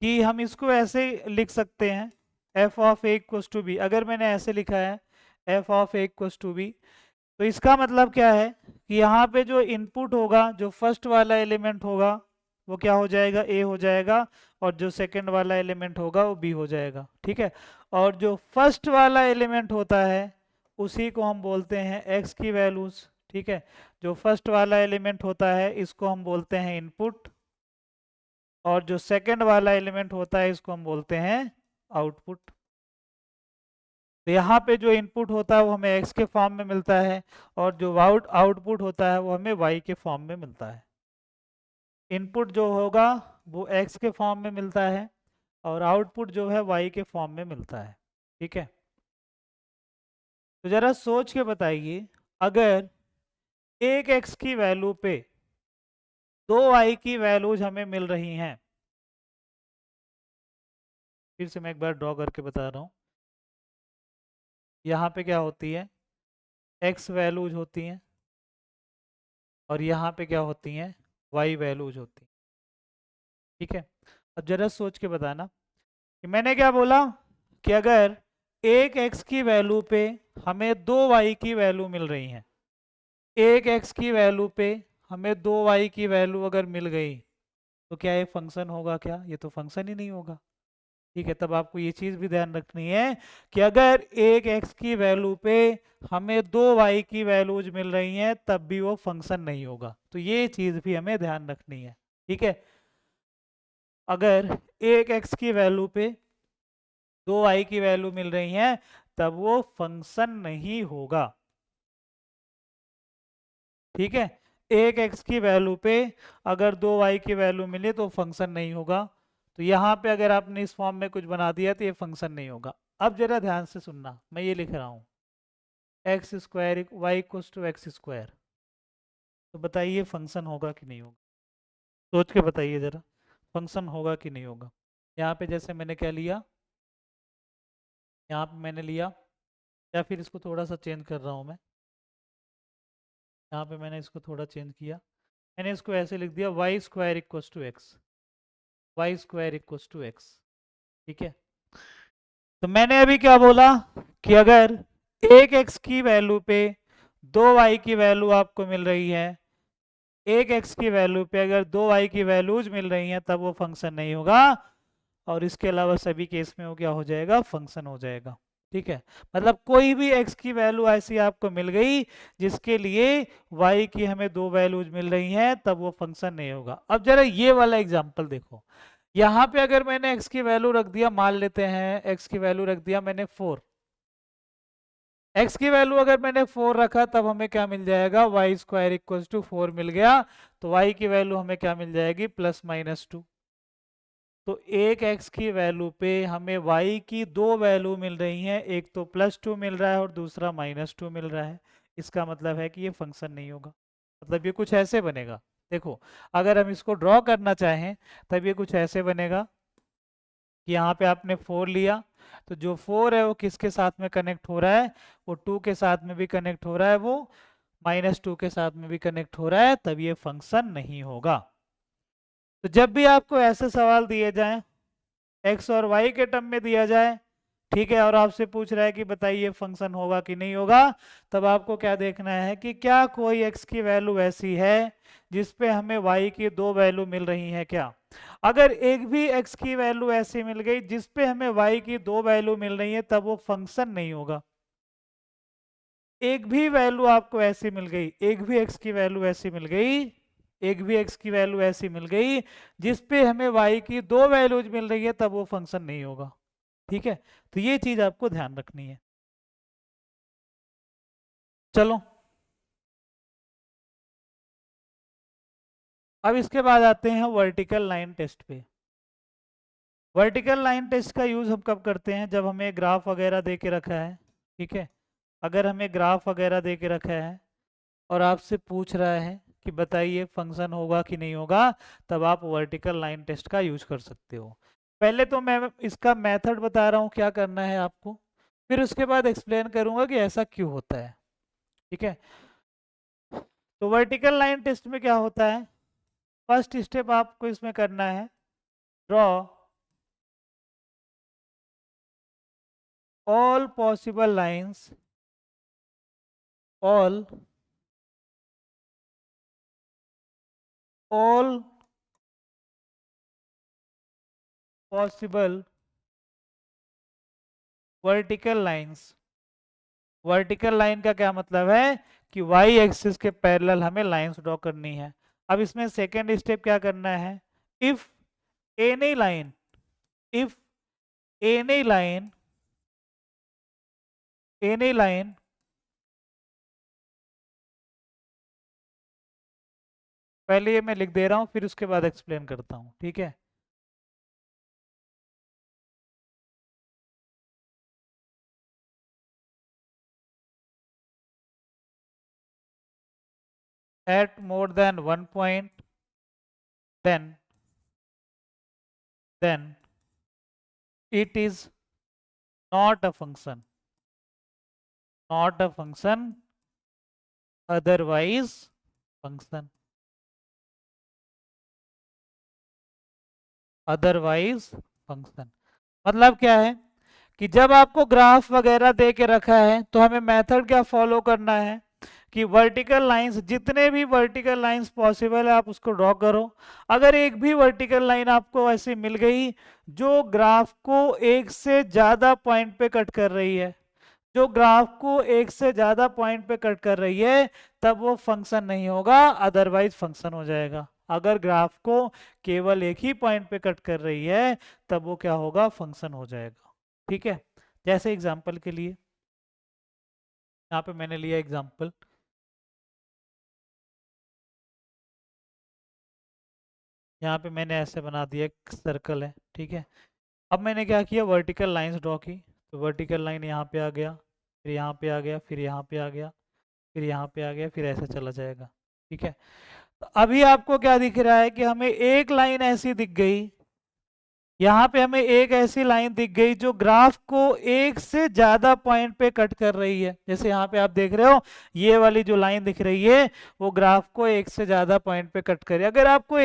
कि हम इसको ऐसे लिख सकते हैं, F of a equals to b. अगर मैंने ऐसे लिखा है F of a equals to b, तो इसका मतलब क्या है कि यहाँ पे जो इनपुट होगा, जो फर्स्ट वाला एलिमेंट होगा, वो क्या हो जाएगा, ए हो जाएगा, और जो सेकंड वाला एलिमेंट होगा वो बी हो जाएगा। ठीक है। और जो फर्स्ट वाला एलिमेंट होता है, उसी को हम बोलते हैं एक्स की वैल्यूज। ठीक है। जो फर्स्ट वाला एलिमेंट होता है, इसको हम बोलते हैं इनपुट, और जो सेकंड वाला एलिमेंट होता है, इसको हम बोलते हैं आउटपुट। तो यहाँ पे जो इनपुट होता है वो हमें एक्स के फॉर्म में मिलता है, और जो आउटपुट होता है वो हमें वाई के फॉर्म में मिलता है। इनपुट जो होगा वो एक्स के फॉर्म में मिलता है, और आउटपुट जो है वाई के फॉर्म में मिलता है। ठीक है। तो जरा सोच के बताइए, अगर एक एक्स की वैल्यू पे दो वाई की वैल्यूज हमें मिल रही हैं, फिर से मैं एक बार ड्रॉ करके बता रहा हूँ। यहाँ पे क्या होती है, एक्स वैल्यूज होती हैं, और यहाँ पे क्या होती हैं, वाई वैल्यूज होती हैं। ठीक है। अब जरा सोच के बताना कि मैंने क्या बोला, कि अगर एक एक्स की वैल्यू पे हमें दो वाई की वैल्यू मिल रही हैं, एक एक्स की वैल्यू पे हमें दो वाई की वैल्यू अगर मिल गई, तो क्या ये फंक्शन होगा? क्या ये तो फंक्शन ही नहीं होगा। ठीक है। तब आपको ये चीज़ भी ध्यान रखनी है कि अगर एक एक्स की वैल्यू पे हमें दो वाई की वैल्यूज मिल रही हैं, तब भी वो फंक्शन नहीं होगा। तो ये चीज़ भी हमें ध्यान रखनी है। ठीक है। अगर एक एक्स की वैल्यू पे दो वाई की वैल्यू मिल रही हैं, तब वो फंक्शन नहीं होगा। ठीक है। एक एक्स की वैल्यू पे अगर दो वाई की वैल्यू मिले तो फंक्शन नहीं होगा। तो यहाँ पे अगर आपने इस फॉर्म में कुछ बना दिया तो ये फंक्शन नहीं होगा। अब जरा ध्यान से सुनना, मैं ये लिख रहा हूँ x square y equals to x square. तो बताइए फंक्शन होगा कि नहीं होगा? सोच के बताइए जरा, फंक्शन होगा कि नहीं होगा? यहाँ पे जैसे मैंने क्या लिया, यहाँ पे मैंने लिया या फिर इसको थोड़ा सा चेंज कर रहा हूँ मैं, यहाँ पे मैंने इसको थोड़ा चेंज किया, मैंने इसको ऐसे लिख दिया y square equals to x, y square equals to x. ठीक है, तो मैंने अभी क्या बोला कि अगर एक एक्स की वैल्यू पे दो वाई की वैल्यू आपको मिल रही है, एक एक्स की वैल्यू पे अगर दो वाई की वैल्यूज मिल रही हैं तब वो फंक्शन नहीं होगा, और इसके अलावा सभी केस में वो क्या हो जाएगा, फंक्शन हो जाएगा। ठीक है, मतलब कोई भी x की वैल्यू ऐसी आपको मिल गई जिसके लिए y की हमें दो वैल्यूज मिल रही हैं, तब वो फंक्शन नहीं होगा। अब जरा ये वाला एग्जांपल देखो, यहाँ पे अगर मैंने x की वैल्यू रख दिया, मान लेते हैं x की वैल्यू रख दिया मैंने 4, x की वैल्यू अगर मैंने 4 रखा तब हमें क्या मिल जाएगा, वाई स्क्वायर इक्वल टू 4 मिल गया, तो y की वैल्यू हमें क्या मिल जाएगी, +-2। तो एक x की वैल्यू पे हमें y की दो वैल्यू मिल रही हैं, एक तो +2 मिल रहा है और दूसरा -2 मिल रहा है। इसका मतलब है कि ये फंक्शन नहीं होगा, मतलब ये कुछ ऐसे बनेगा। देखो, अगर हम इसको ड्रॉ करना चाहें तब ये कुछ ऐसे बनेगा कि यहाँ पे आपने 4 लिया, तो जो 4 है वो किसके साथ में कनेक्ट हो रहा है, वो 2 के साथ में भी कनेक्ट हो रहा है, वो -2 के साथ में भी कनेक्ट हो रहा है, तब ये फंक्शन नहीं होगा। तो जब भी आपको ऐसे सवाल दिए जाएं, एक्स और वाई के टर्म में दिया जाए, ठीक है, और आपसे पूछ रहा है कि बताइए फंक्शन होगा कि नहीं होगा, तब आपको क्या देखना है कि क्या कोई एक्स की वैल्यू ऐसी है जिसपे हमें वाई की दो वैल्यू मिल रही है क्या। अगर एक भी एक्स की वैल्यू ऐसी मिल गई जिसपे हमें वाई की दो वैल्यू मिल रही है, तब वो फंक्शन नहीं होगा। एक भी वैल्यू आपको ऐसी मिल गई, एक भी एक्स की वैल्यू ऐसी मिल गई, एक भी एक्स की वैल्यू ऐसी मिल गई जिसपे हमें वाई की दो वैल्यूज मिल रही है, तब वो फंक्शन नहीं होगा। ठीक है, तो ये चीज आपको ध्यान रखनी है। चलो, अब इसके बाद आते हैं वर्टिकल लाइन टेस्ट पे। वर्टिकल लाइन टेस्ट का यूज हम कब करते हैं, जब हमें ग्राफ वगैरह दे के रखा है। ठीक है, अगर हमें ग्राफ वगैरह दे के रखा है और आपसे पूछ रहा है कि बताइए फंक्शन होगा कि नहीं होगा, तब आप वर्टिकल लाइन टेस्ट का यूज कर सकते हो। पहले तो मैं इसका मेथड बता रहा हूँ क्या करना है आपको, फिर उसके बाद एक्सप्लेन करूंगा कि ऐसा क्यों होता है। ठीक है, तो वर्टिकल लाइन टेस्ट में क्या होता है, फर्स्ट स्टेप आपको इसमें करना है, draw all possible lines, all all possible vertical lines. Vertical line का क्या मतलब है कि वाई एक्सिस के पैरेलल हमें लाइंस ड्रॉ करनी है। अब इसमें सेकेंड स्टेप क्या करना है, if any line, if any line, any line पहले ये मैं लिख दे रहा हूं, फिर उसके बाद एक्सप्लेन करता हूं। ठीक है, at more than one point, then then it is not a function, not a function, otherwise function, otherwise function। मतलब क्या है कि जब आपको ग्राफ वगैरह दे के रखा है तो हमें मेथड क्या फॉलो करना है कि वर्टिकल लाइंस, जितने भी वर्टिकल लाइंस पॉसिबल है आप उसको ड्रॉ करो। अगर एक भी वर्टिकल लाइन आपको ऐसी मिल गई जो ग्राफ को एक से ज्यादा पॉइंट पे कट कर रही है, जो ग्राफ को एक से ज्यादा पॉइंट पे कट कर रही है, तब वो फंक्शन नहीं होगा, अदरवाइज फंक्शन हो जाएगा। अगर ग्राफ को केवल एक ही पॉइंट पे कट कर रही है तब वो क्या होगा, फंक्शन हो जाएगा। ठीक है, जैसे एग्जांपल के लिए यहाँ पे मैंने लिया एग्जांपल, यहाँ पे मैंने ऐसे बना दिया, एक सर्कल है। ठीक है, अब मैंने क्या किया, वर्टिकल लाइंस ड्रॉ की, तो वर्टिकल लाइन यहाँ पे आ गया, फिर यहाँ पे आ गया, फिर यहाँ पे आ गया, फिर यहाँ पे आ गया, फिर ऐसे चला जाएगा। ठीक है, तो अभी आपको क्या दिख रहा है कि हमें एक लाइन ऐसी दिख गई यहाँ पे हमें एक ऐसी लाइन दिख गई जो ग्राफ को एक से ज्यादा पॉइंट पे कट कर रही है। जैसे यहाँ पे आप देख रहे हो, ये वाली जो लाइन दिख रही है वो ग्राफ को एक से ज्यादा पॉइंट पे कट कर रही है। अगर आपको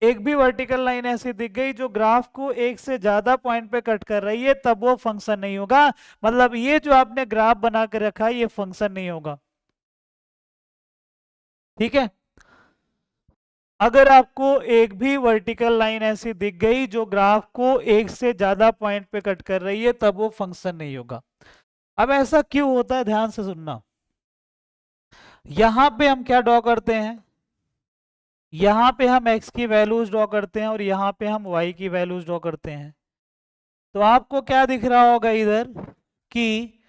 एक भी वर्टिकल लाइन ऐसी दिख गई जो ग्राफ को एक से ज्यादा पॉइंट पे कट कर रही है, तब वो फंक्शन नहीं होगा। मतलब ये जो आपने ग्राफ बना के रखा है ये फंक्शन नहीं होगा। ठीक है। अगर आपको एक भी वर्टिकल लाइन ऐसी दिख गई जो ग्राफ को एक से ज्यादा पॉइंट पे कट कर रही है, तब वो फंक्शन नहीं होगा। अब ऐसा क्यों होता है, ध्यान से सुनना। यहां पे हम क्या ड्रॉ करते हैं, यहां पे हम x की वैल्यूज ड्रॉ करते हैं और यहां पे हम y की वैल्यूज ड्रॉ करते हैं। तो आपको क्या दिख रहा होगा इधर कि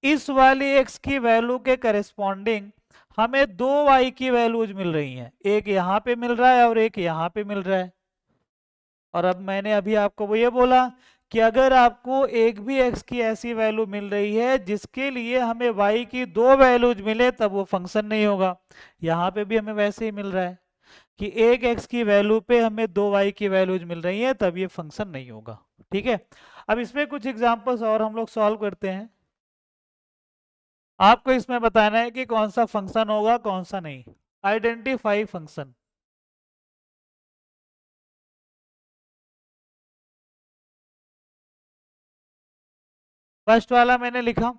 इस वाली x की वैल्यू के करेस्पॉन्डिंग हमें दो y की वैल्यूज मिल रही हैं, एक यहां पे मिल रहा है और एक यहां पे मिल रहा है। और अब मैंने अभी आपको वो ये बोला कि अगर आपको एक भी x की ऐसी वैल्यू मिल रही है जिसके लिए हमें y की दो वैल्यूज मिले, तब वो फंक्शन नहीं होगा। यहाँ पे भी हमें वैसे ही मिल रहा है कि एक x की वैल्यू पे हमें दो y की वैल्यूज मिल रही है, तब ये फंक्शन नहीं होगा। ठीक है। अब इसमें कुछ एग्जांपल्स और हम लोग सॉल्व करते हैं। आपको इसमें बताना है कि कौन सा फंक्शन होगा कौन सा नहीं। Identify function. फर्स्ट वाला मैंने लिखा,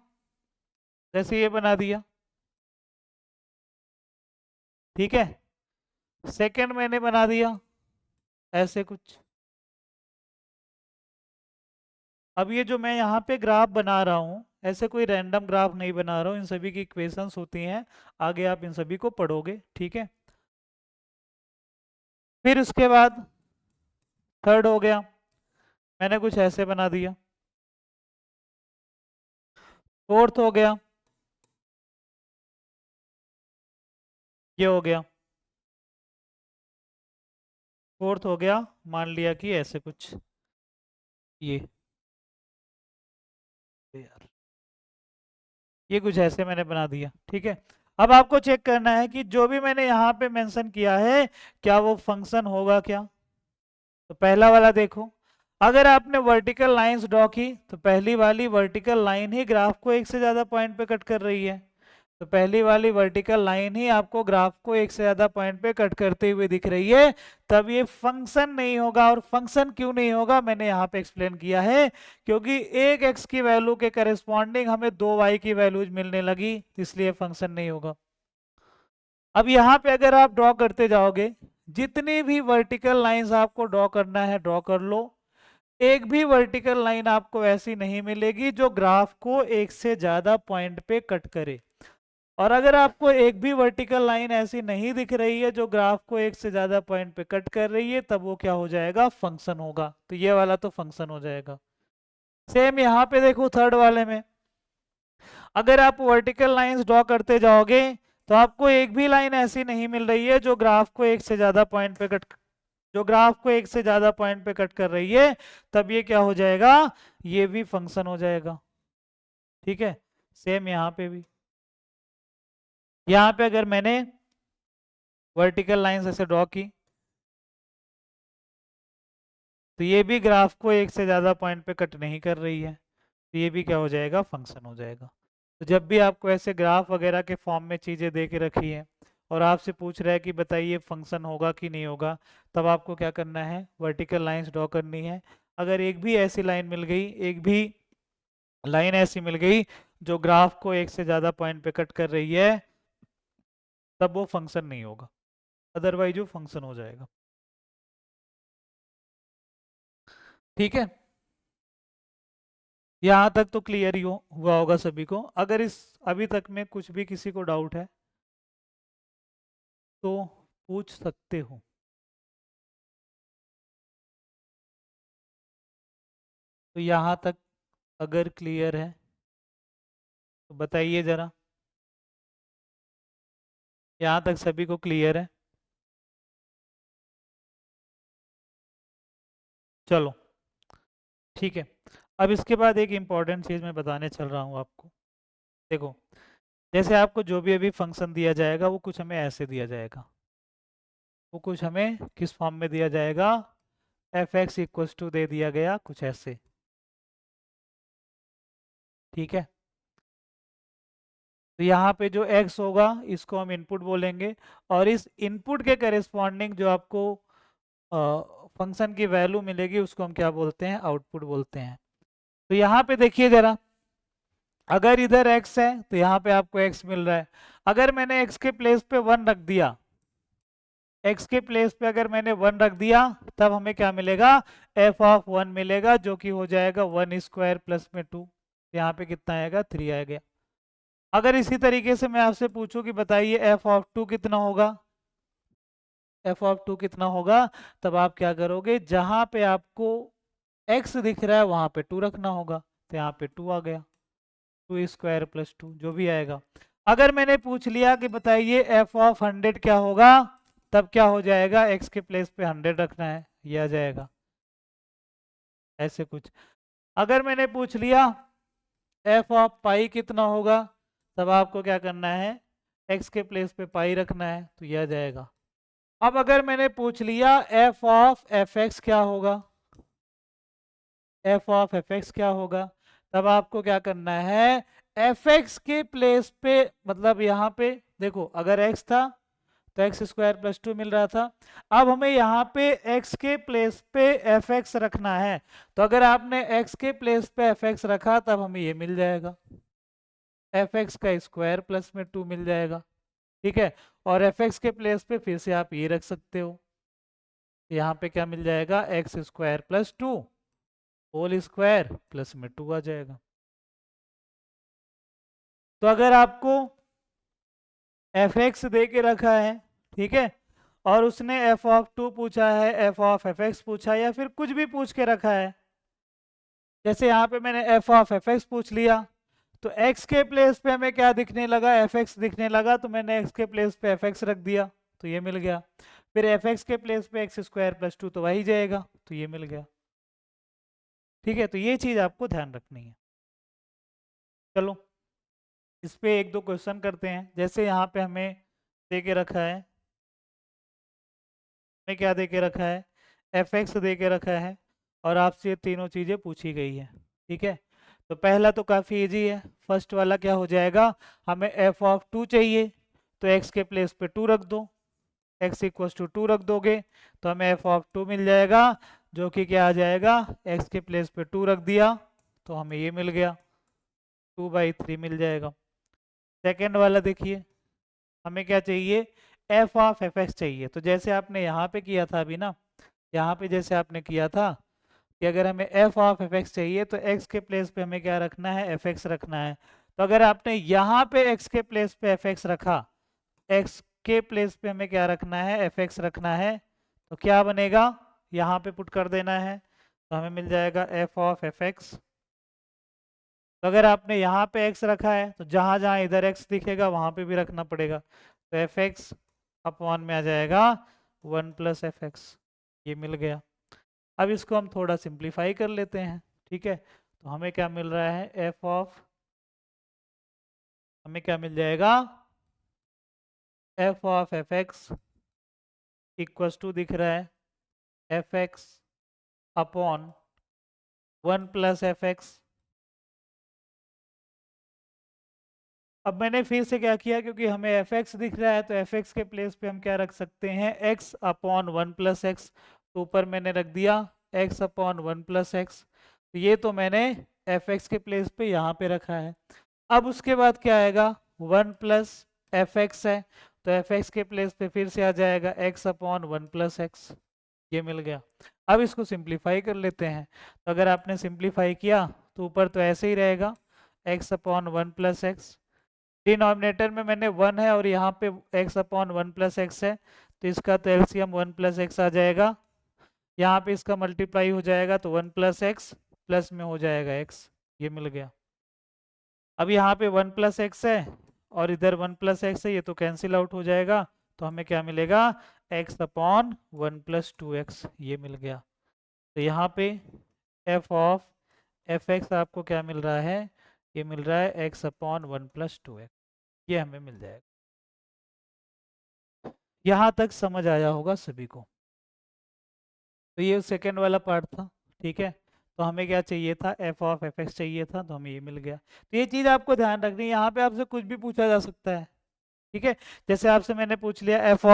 जैसे ये बना दिया। ठीक है। सेकंड मैंने बना दिया ऐसे कुछ। अब ये जो मैं यहाँ पे ग्राफ बना रहा हूँ, ऐसे कोई रैंडम ग्राफ नहीं बना रहा हूँ, इन सभी की इक्वेशंस होती हैं, आगे आप इन सभी को पढ़ोगे। ठीक है। फिर उसके बाद थर्ड हो गया, मैंने कुछ ऐसे बना दिया। फोर्थ हो गया, ये हो गया। फोर्थ हो गया, मान लिया कि ऐसे कुछ ये यार, ये कुछ ऐसे मैंने बना दिया। ठीक है। अब आपको चेक करना है कि जो भी मैंने यहाँ पे मेंशन किया है क्या वो फंक्शन होगा क्या। तो पहला वाला देखो, अगर आपने वर्टिकल लाइंस ड्रॉ की तो पहली वाली वर्टिकल लाइन ही ग्राफ को एक से ज्यादा पॉइंट पे कट कर रही है। तो पहली वाली वर्टिकल लाइन ही आपको ग्राफ को एक से ज्यादा पॉइंट पे कट करते हुए दिख रही है, तब ये फंक्शन नहीं होगा। और फंक्शन क्यों नहीं होगा मैंने यहाँ पे एक्सप्लेन किया है, क्योंकि एक x की वैल्यू के करेस्पॉन्डिंग हमें दो y की वैल्यूज मिलने लगी, इसलिए फंक्शन नहीं होगा। अब यहाँ पे अगर आप ड्रॉ करते जाओगे, जितनी भी वर्टिकल लाइंस आपको ड्रॉ करना है ड्रॉ कर लो, एक भी वर्टिकल लाइन आपको ऐसी नहीं मिलेगी जो ग्राफ को एक से ज्यादा पॉइंट पे कट करे। और अगर आपको एक भी वर्टिकल लाइन ऐसी नहीं दिख रही है जो ग्राफ को एक से ज्यादा पॉइंट पे कट कर रही है, तब वो क्या हो जाएगा, फंक्शन होगा। तो ये वाला तो फंक्शन हो जाएगा। सेम यहाँ पे देखो थर्ड वाले में, अगर आप वर्टिकल लाइंस ड्रॉ करते जाओगे तो आपको एक भी लाइन ऐसी नहीं मिल रही है जो ग्राफ को एक से ज्यादा पॉइंट पे कट जो ग्राफ को एक से ज्यादा पॉइंट पे कट कर रही है, तब ये क्या हो जाएगा, ये भी फंक्शन हो जाएगा। ठीक है। सेम यहाँ पे भी, यहाँ पे अगर मैंने वर्टिकल लाइंस ऐसे ड्रॉ की तो ये भी ग्राफ को एक से ज़्यादा पॉइंट पे कट नहीं कर रही है, तो ये भी क्या हो जाएगा, फंक्शन हो जाएगा। तो जब भी आपको ऐसे ग्राफ वगैरह के फॉर्म में चीज़ें दे के रखी हैं और आपसे पूछ रहा है कि बताइए फंक्शन होगा कि नहीं होगा, तब आपको क्या करना है, वर्टिकल लाइंस ड्रॉ करनी है। अगर एक भी ऐसी लाइन मिल गई, एक भी लाइन ऐसी मिल गई जो ग्राफ को एक से ज़्यादा पॉइंट पे कट कर रही है, तब वो फंक्शन नहीं होगा, अदरवाइज वो फंक्शन हो जाएगा। ठीक है। यहाँ तक तो क्लियर ही हुआ होगा सभी को। अगर इस अभी तक में कुछ भी किसी को डाउट है तो पूछ सकते हो। तो यहाँ तक अगर क्लियर है तो बताइए जरा, यहाँ तक सभी को क्लियर है। चलो ठीक है। अब इसके बाद एक इम्पॉर्टेंट चीज़ मैं बताने चल रहा हूँ आपको। देखो, जैसे आपको जो भी अभी फंक्शन दिया जाएगा वो कुछ हमें ऐसे दिया जाएगा, वो कुछ हमें किस फॉर्म में दिया जाएगा, एफ एक्स इक्वल टू दे दिया गया कुछ ऐसे, ठीक है। तो यहाँ पे जो x होगा इसको हम इनपुट बोलेंगे, और इस इनपुट के करेस्पॉन्डिंग जो आपको फंक्शन की वैल्यू मिलेगी उसको हम क्या बोलते हैं, आउटपुट बोलते हैं। तो यहाँ पे देखिए जरा, अगर इधर x है तो यहाँ पे आपको x मिल रहा है। अगर मैंने x के प्लेस पे 1 रख दिया, x के प्लेस पे अगर मैंने 1 रख दिया, तब हमें क्या मिलेगा, f ऑफ 1 मिलेगा, जो कि हो जाएगा 1 स्क्वायर प्लस में 2। यहाँ पे कितना आएगा, 3 आएगा। अगर इसी तरीके से मैं आपसे पूछूं कि बताइए f ऑफ 2 कितना होगा, f ऑफ 2 कितना होगा, तब आप क्या करोगे, जहां पे आपको x दिख रहा है वहां पे 2 रखना होगा, तो यहाँ पे 2 आ गया, 2 स्क्वायर प्लस 2 जो भी आएगा। अगर मैंने पूछ लिया कि बताइए f ऑफ 100 क्या होगा, तब क्या हो जाएगा, x के प्लेस पे 100 रखना है, ये आ जाएगा ऐसे कुछ। अगर मैंने पूछ लिया f ऑफ पाई कितना होगा, तब आपको क्या करना है, x के प्लेस पे पाई रखना है, तो यह आ जाएगा। अब अगर मैंने पूछ लिया f ऑफ एफ एक्स क्या होगा, f ऑफ एफ एक्स क्या होगा, तब आपको क्या करना है, एफ एक्स के प्लेस पे, मतलब यहाँ पे देखो अगर x था तो एक्स स्क्वायर प्लस 2 मिल रहा था। अब हमें यहाँ पे x के प्लेस पे एफ एक्स रखना है, तो अगर आपने x के प्लेस पे एफ एक्स रखा तब हमें ये मिल जाएगा, एफ एक्स का स्क्वायर प्लस में 2 मिल जाएगा, ठीक है। और एफ एक्स के प्लेस पे फिर से आप ये रख सकते हो, यहाँ पे क्या मिल जाएगा, x square plus 2 whole square plus में 2 आ जाएगा। तो अगर आपको एफ एक्स दे के रखा है, ठीक है, और उसने एफ ऑफ 2 पूछा है, एफ ऑफ एफ एक्स पूछा है, या फिर कुछ भी पूछ के रखा है, जैसे यहाँ पे मैंने एफ ऑफ एफ एक्स पूछ लिया, तो x के प्लेस पे हमें क्या दिखने लगा, एफ एक्स दिखने लगा, तो मैंने x के प्लेस पे एफ एक्स रख दिया, तो ये मिल गया। फिर एफ एक्स के प्लेस पे एक्स स्क्वायर प्लस 2 तो वही जाएगा, तो ये मिल गया, ठीक है। तो ये चीज़ आपको ध्यान रखनी है। चलो इस पे एक दो क्वेश्चन करते हैं। जैसे यहाँ पे हमें दे के रखा है, हमें क्या दे के रखा है, एफ एक्स दे के रखा है, और आपसे ये तीनों चीज़ें पूछी गई है, ठीक है। तो पहला तो काफ़ी इजी है, फर्स्ट वाला क्या हो जाएगा, हमें एफ ऑफ 2 चाहिए, तो एक्स के प्लेस पे 2 रख दो, एक्स इक्वल टू 2 रख दोगे तो हमें एफ ऑफ 2 मिल जाएगा, जो कि क्या आ जाएगा, एक्स के प्लेस पे 2 रख दिया तो हमें ये मिल गया, 2/3 मिल जाएगा। सेकेंड वाला देखिए, हमें क्या चाहिए, एफ ऑफ एफ एक्स चाहिए। तो जैसे आपने यहाँ पे किया था अभी ना, यहाँ पे जैसे आपने किया था कि अगर हमें एफ ऑफ एफ एक्स चाहिए तो एक्स के प्लेस पे हमें क्या रखना है, एफ एक्स रखना है। तो अगर आपने यहाँ पे एक्स के प्लेस पे एफ एक्स रखा, एक्स के प्लेस पे हमें क्या रखना है, एफ एक्स रखना है, तो क्या बनेगा, यहाँ पे पुट कर देना है, तो हमें मिल जाएगा एफ ऑफ एफ एक्स। तो अगर आपने यहाँ पे x रखा है तो जहाँ जहाँ इधर x दिखेगा वहाँ पे भी रखना पड़ेगा, तो एफ एक्स अपॉन में आ जाएगा 1 प्लस एफ एक्स, ये मिल गया। अब इसको हम थोड़ा सिंप्लीफाई कर लेते हैं, ठीक है। तो हमें क्या मिल रहा है, एफ ऑफ, हमें क्या मिल जाएगा, F of F x equals to दिख रहा है F x upon 1 plus F x. अब मैंने फिर से क्या किया, क्योंकि हमें एफ एक्स दिख रहा है तो एफ एक्स के प्लेस पे हम क्या रख सकते हैं, एक्स अपॉन 1 प्लस एक्स, तो ऊपर मैंने रख दिया एक्स अपॉन 1 प्लस एक्स, तो ये तो मैंने एफ एक्स के प्लेस पे यहाँ पे रखा है। अब उसके बाद क्या आएगा, 1 प्लस एफ एक्स है, तो एफ एक्स के प्लेस पे फिर से आ जाएगा एक्स अपॉन 1 प्लस एक्स, ये मिल गया। अब इसको सिंप्लीफाई कर लेते हैं, तो अगर आपने सिंप्लीफाई किया तो ऊपर तो ऐसे ही रहेगा, x upon 1 plus x, denominator में मैंने 1 है और यहाँ पे एक्स अपॉन 1 प्लस एक्स है, तो इसका तो एलसीएम 1 प्लस एक्स आ जाएगा, यहाँ पे इसका मल्टीप्लाई हो जाएगा तो 1 प्लस एक्स प्लस में हो जाएगा एक्स, ये मिल गया। अब यहाँ पे 1 प्लस एक्स है और इधर 1 प्लस एक्स है, ये तो कैंसिल आउट हो जाएगा, तो हमें क्या मिलेगा, एक्स अपॉन 1 प्लस 2x, ये मिल गया। तो यहाँ पे एफ ऑफ एफ एक्स आपको क्या मिल रहा है, ये मिल रहा है एक्स अपॉन 1 प्लस 2x, ये हमें मिल जाएगा। यहाँ तक समझ आया होगा सभी को। तो ये सेकेंड वाला पार्ट था, ठीक है। तो हमें क्या चाहिए था, एफ ऑफ एफ एक्स चाहिए था, तो हमें ये मिल गया। तो ये चीज़ आपको ध्यान रखनी है, यहाँ पे आपसे कुछ भी पूछा जा सकता है, ठीक है। जैसे आपसे मैंने पूछ लिया एफ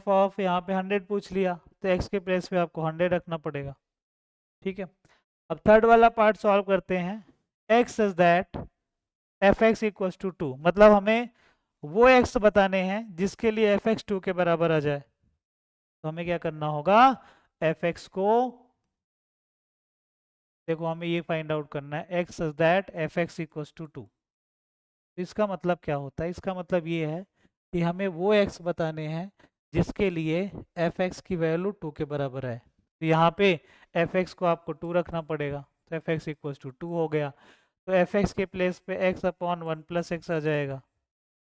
ऑफ यहाँ पे 100 पूछ लिया, तो एक्स के प्लेस पे आपको 100 रखना पड़ेगा, ठीक है। अब थर्ड वाला पार्ट सॉल्व करते हैं। X is that F x equals to 2, मतलब हमें वो एक्स बताने हैं जिसके लिए एफ एक्स 2 के बराबर आ जाए। तो हमें क्या करना होगा, एफ एक्स को, देखो हमें ये फाइंड आउट करना है, x is that F x equals to 2। इसका मतलब क्या होता है, इसका मतलब ये है कि हमें वो एक्स बताने हैं जिसके लिए एफ एक्स की वैल्यू 2 के बराबर है। तो यहाँ पे एफ एक्स को आपको 2 रखना पड़ेगा, तो एफ एक्स इक्वल्स टू 2 हो गया। तो एफ एक्स के प्लेस पे एक्स अपॉन 1 प्लस एक्स आ जाएगा,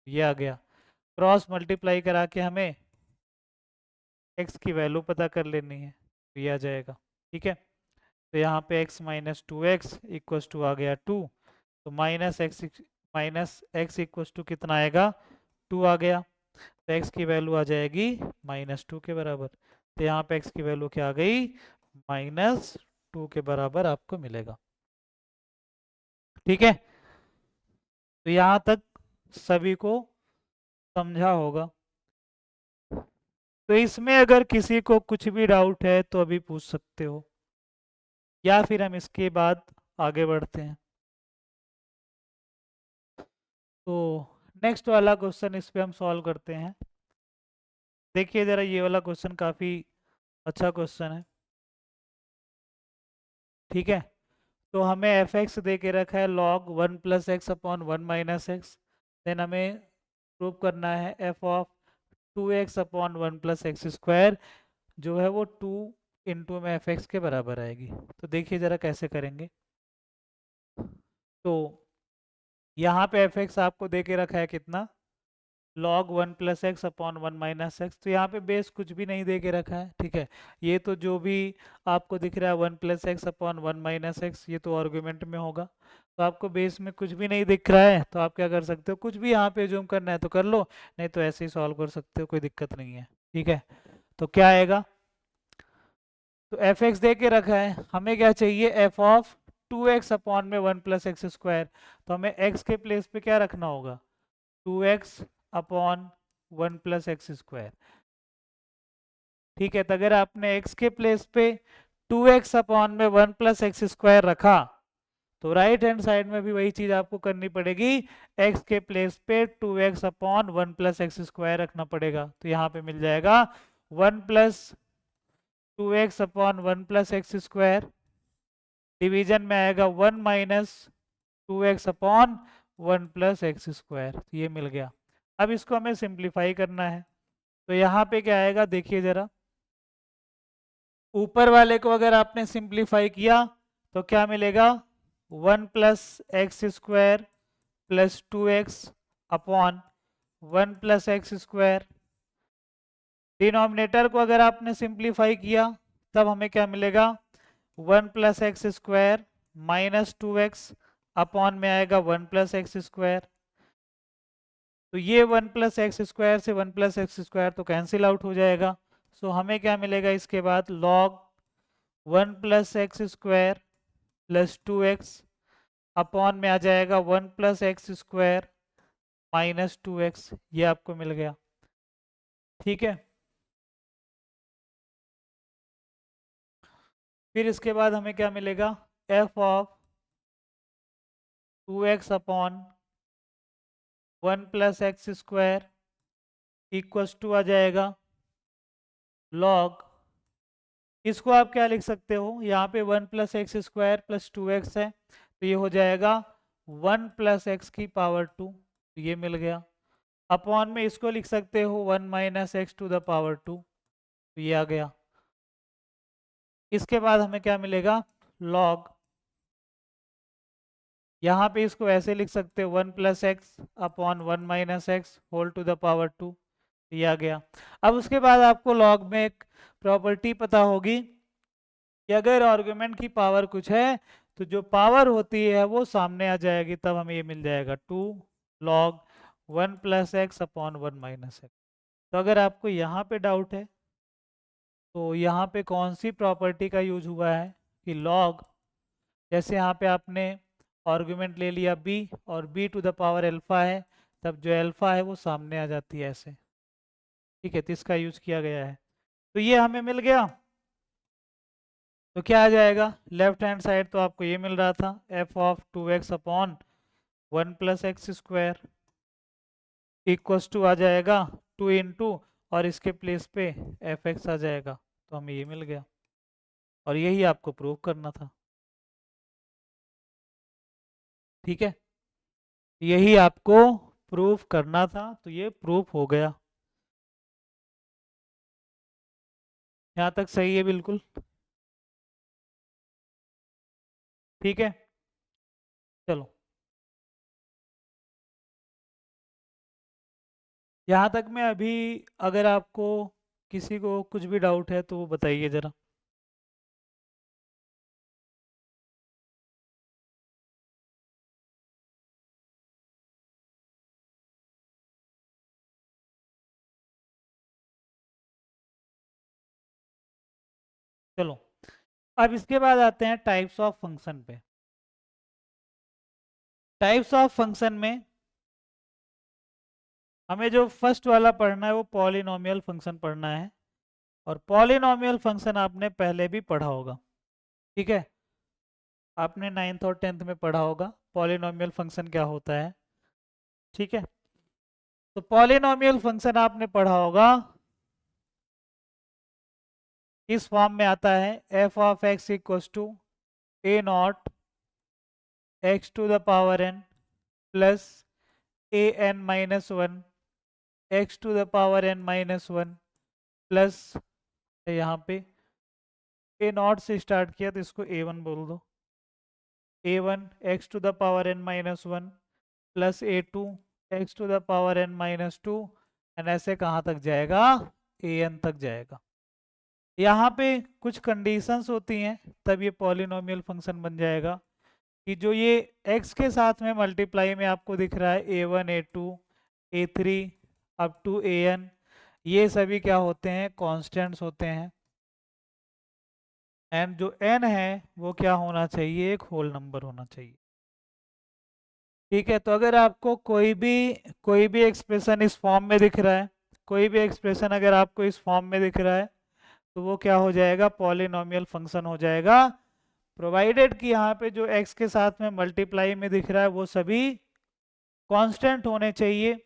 ये आ गया। क्रॉस मल्टीप्लाई करा के हमें एक्स की वैल्यू पता कर लेनी है, तो ये आ जाएगा, ठीक है। तो यहाँ पे x minus two x equals to आ गया 2, तो माइनस एक्स इक्वल्स टू कितना आएगा, 2 आ गया। तो x की वैल्यू आ जाएगी -2 के बराबर। तो यहाँ पे x की वैल्यू क्या आ गई, -2 के बराबर आपको मिलेगा, ठीक है। तो यहाँ तक सभी को समझा होगा। तो इसमें अगर किसी को कुछ भी डाउट है तो अभी पूछ सकते हो, या फिर हम इसके बाद आगे बढ़ते हैं। तो नेक्स्ट वाला क्वेश्चन इस पे हम सॉल्व करते हैं। देखिए ज़रा, ये वाला क्वेश्चन काफ़ी अच्छा क्वेश्चन है, ठीक है। तो हमें एफ एक्स दे के रखा है log 1 plus x upon 1 minus x. Then हमें प्रूव करना है F of 2x upon 1 plus x square, जो है वो 2 इंटू में एफ एक्स के बराबर आएगी। तो देखिए ज़रा कैसे करेंगे। तो यहाँ पे एफ एक्स आपको दे के रखा है कितना, log 1 plus x upon 1 minus x. तो यहाँ पे बेस कुछ भी नहीं दे के रखा है, ठीक है। ये तो जो भी आपको दिख रहा है 1 plus x upon 1 minus x, ये तो आर्गुमेंट में होगा। तो आपको बेस में कुछ भी नहीं दिख रहा है, तो आप क्या कर सकते हो, कुछ भी यहाँ पे जूम करना है तो कर लो, नहीं तो ऐसे ही सॉल्व कर सकते हो, कोई दिक्कत नहीं है, ठीक है। तो क्या आएगा, तो एफ एक्स दे के रखा है, हमें क्या चाहिए, एफ ऑफ 2x अपॉन में 1 प्लस एक्स स्क्वायर। तो हमें x के प्लेस पे क्या रखना होगा, 2x upon 1 plus x square, ठीक है। तो अगर आपने x के प्लेस पे 2x अपॉन में 1 प्लस एक्स स्क्वायर रखा, तो राइट हैंड साइड में भी वही चीज आपको करनी पड़ेगी, x के प्लेस पे 2x upon 1 plus x square रखना पड़ेगा। तो यहाँ पे मिल जाएगा 1 plus 2x upon 1 plus x square, division में आएगा 1 minus 2x upon 1 plus x square. तो ये मिल गया। अब इसको हमें सिंप्लीफाई करना है, तो यहाँ पे क्या आएगा, देखिए जरा, ऊपर वाले को अगर आपने सिंप्लीफाई किया तो क्या मिलेगा, 1 plus x square plus 2x upon 1 plus x square. Denominator को अगर आपने सिंप्लीफाई किया तब हमें क्या मिलेगा, 1 plus x square minus 2x upon में आएगा 1 प्लस एक्स स्क्वायर। तो ये 1 प्लस एक्स स्क्वायर से 1 प्लस एक्स स्क्वायर तो कैंसिल आउट हो जाएगा। सो हमें क्या मिलेगा इसके बाद, log 1 plus x square plus 2x upon में आ जाएगा 1 plus x square minus 2x, ये आपको मिल गया, ठीक है। फिर इसके बाद हमें क्या मिलेगा, f of 2x upon 1 plus x square equals to आ जाएगा लॉग, इसको आप क्या लिख सकते हो, यहाँ पे 1 plus x square plus 2x है, तो ये हो जाएगा 1 प्लस एक्स की पावर 2, तो ये मिल गया। अपॉन में इसको लिख सकते हो 1 minus x to the power 2, तो ये आ गया। इसके बाद हमें क्या मिलेगा, लॉग, यहाँ पे इसको ऐसे लिख सकते हो 1 plus x upon 1 minus x whole to the power 2, ये आ गया। अब उसके बाद आपको लॉग में एक प्रॉपर्टी पता होगी कि अगर आर्गुमेंट की पावर कुछ है तो जो पावर होती है वो सामने आ जाएगी, तब हमें ये मिल जाएगा 2 log 1 plus x upon 1 minus x. तो अगर आपको यहाँ पे डाउट है तो यहाँ पे कौन सी प्रॉपर्टी का यूज हुआ है कि लॉग, जैसे यहाँ पे आपने आर्गुमेंट ले लिया b और b to the power alpha है, तब जो अल्फा है वो सामने आ जाती है ऐसे। ठीक है, तो इसका यूज किया गया है। तो ये हमें मिल गया। तो क्या आ जाएगा लेफ्ट हैंड साइड, तो आपको ये मिल रहा था f of 2x upon 1+x² equals to आ जाएगा 2 इंटू, और इसके प्लेस पे एफ एक्स आ जाएगा। तो हमें ये मिल गया, और यही आपको प्रूव करना था। ठीक है, यही आपको प्रूफ करना था, तो ये प्रूफ हो गया। यहाँ तक सही है बिल्कुल। ठीक है, चलो यहाँ तक में अभी, अगर आपको किसी को कुछ भी डाउट है तो वो बताइए ज़रा। चलो, अब इसके बाद आते हैं टाइप्स ऑफ फंक्शन पे। टाइप्स ऑफ फंक्शन में हमें जो फर्स्ट वाला पढ़ना है वो पॉलिनोमियल फंक्शन पढ़ना है, और पॉलिनोमियल फंक्शन आपने पहले भी पढ़ा होगा। ठीक है, आपने 9th और 10th में पढ़ा होगा पॉलिनोमियल फंक्शन क्या होता है। ठीक है, तो पॉलिनोमियल फंक्शन आपने पढ़ा होगा, इस फॉर्म में आता है F of x equals to a naught x to the power n plus a n minus one x to the power n minus one plus, यहाँ पे ए नॉट से स्टार्ट किया तो इसको ए वन बोल दो, a one x to the power n minus one plus a two x to the power n minus two, and ऐसे कहाँ तक जाएगा, ए एन तक जाएगा। यहाँ पे कुछ कंडीशंस होती हैं तब ये पॉलिनोमियल फंक्शन बन जाएगा, कि जो ये x के साथ में मल्टीप्लाई में आपको दिख रहा है a one a two a three up to a n, ये सभी क्या होते हैं, कॉन्स्टेंट्स होते हैं। एंड जो n है वो क्या होना चाहिए, एक होल नंबर होना चाहिए। ठीक है, तो अगर आपको कोई भी एक्सप्रेशन इस फॉर्म में दिख रहा है, कोई भी एक्सप्रेशन अगर आपको इस फॉर्म में दिख रहा है, तो वो क्या हो जाएगा, पॉलिनोमियल फंक्शन हो जाएगा, प्रोवाइडेड कि यहाँ पे जो x के साथ में मल्टीप्लाई में दिख रहा है वो सभी कांस्टेंट होने चाहिए,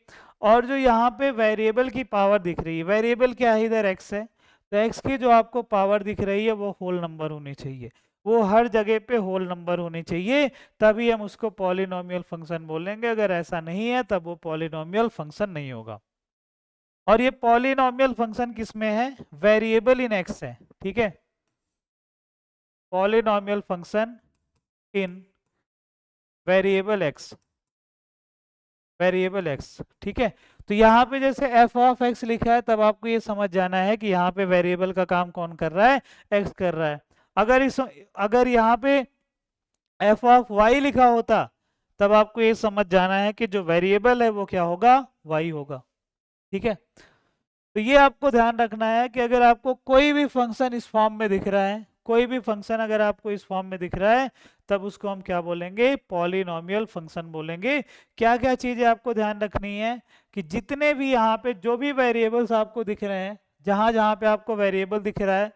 और जो यहाँ पे वेरिएबल की पावर दिख रही है, वेरिएबल क्या है, इधर x है, तो x की जो आपको पावर दिख रही है वो होल नंबर होनी चाहिए, वो हर जगह पे होल नंबर होनी चाहिए, तभी हम उसको पॉलिनोमियल फंक्शन बोलेंगे। अगर ऐसा नहीं है तब वो पॉलिनोमियल फंक्शन नहीं होगा। और ये पॉलिनोमियल फंक्शन किस में है, वेरिएबल इन x है। ठीक है, polynomial function in variable x, variable x। ठीक है, तो यहाँ पे जैसे f ऑफ x लिखा है तब आपको ये समझ जाना है कि यहाँ पे वेरिएबल का काम कौन कर रहा है, x कर रहा है। अगर यहाँ पे f ऑफ y लिखा होता तब आपको ये समझ जाना है कि जो वेरिएबल है वो क्या होगा, y होगा। ठीक है, तो ये आपको ध्यान रखना है कि अगर आपको कोई भी फंक्शन इस फॉर्म में दिख रहा है, कोई भी फंक्शन अगर आपको इस फॉर्म में दिख रहा है, तब उसको हम क्या बोलेंगे, पॉलिनोमियल फंक्शन बोलेंगे। क्या क्या चीजें आपको ध्यान रखनी है, कि जितने भी यहाँ पे जो भी वेरिएबल्स आपको दिख रहे हैं, जहां जहां पे आपको वेरिएबल दिख रहा है,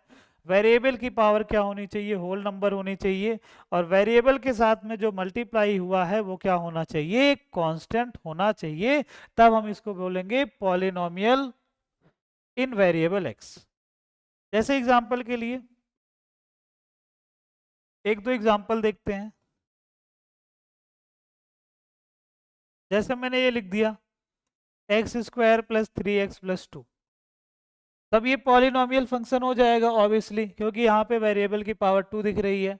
वेरिएबल की पावर क्या होनी चाहिए, होल नंबर होनी चाहिए, और वेरिएबल के साथ में जो मल्टीप्लाई हुआ है वो क्या होना चाहिए, कांस्टेंट होना चाहिए, तब हम इसको बोलेंगे पॉलिनोमियल इन वेरिएबल एक्स। जैसे एग्जांपल के लिए एक दो एग्जांपल देखते हैं। जैसे मैंने ये लिख दिया x square plus 3x plus 2, तब ये पॉलिनोमियल फंक्शन हो जाएगा ऑब्वियसली, क्योंकि यहाँ पे वेरिएबल की पावर 2 दिख रही है,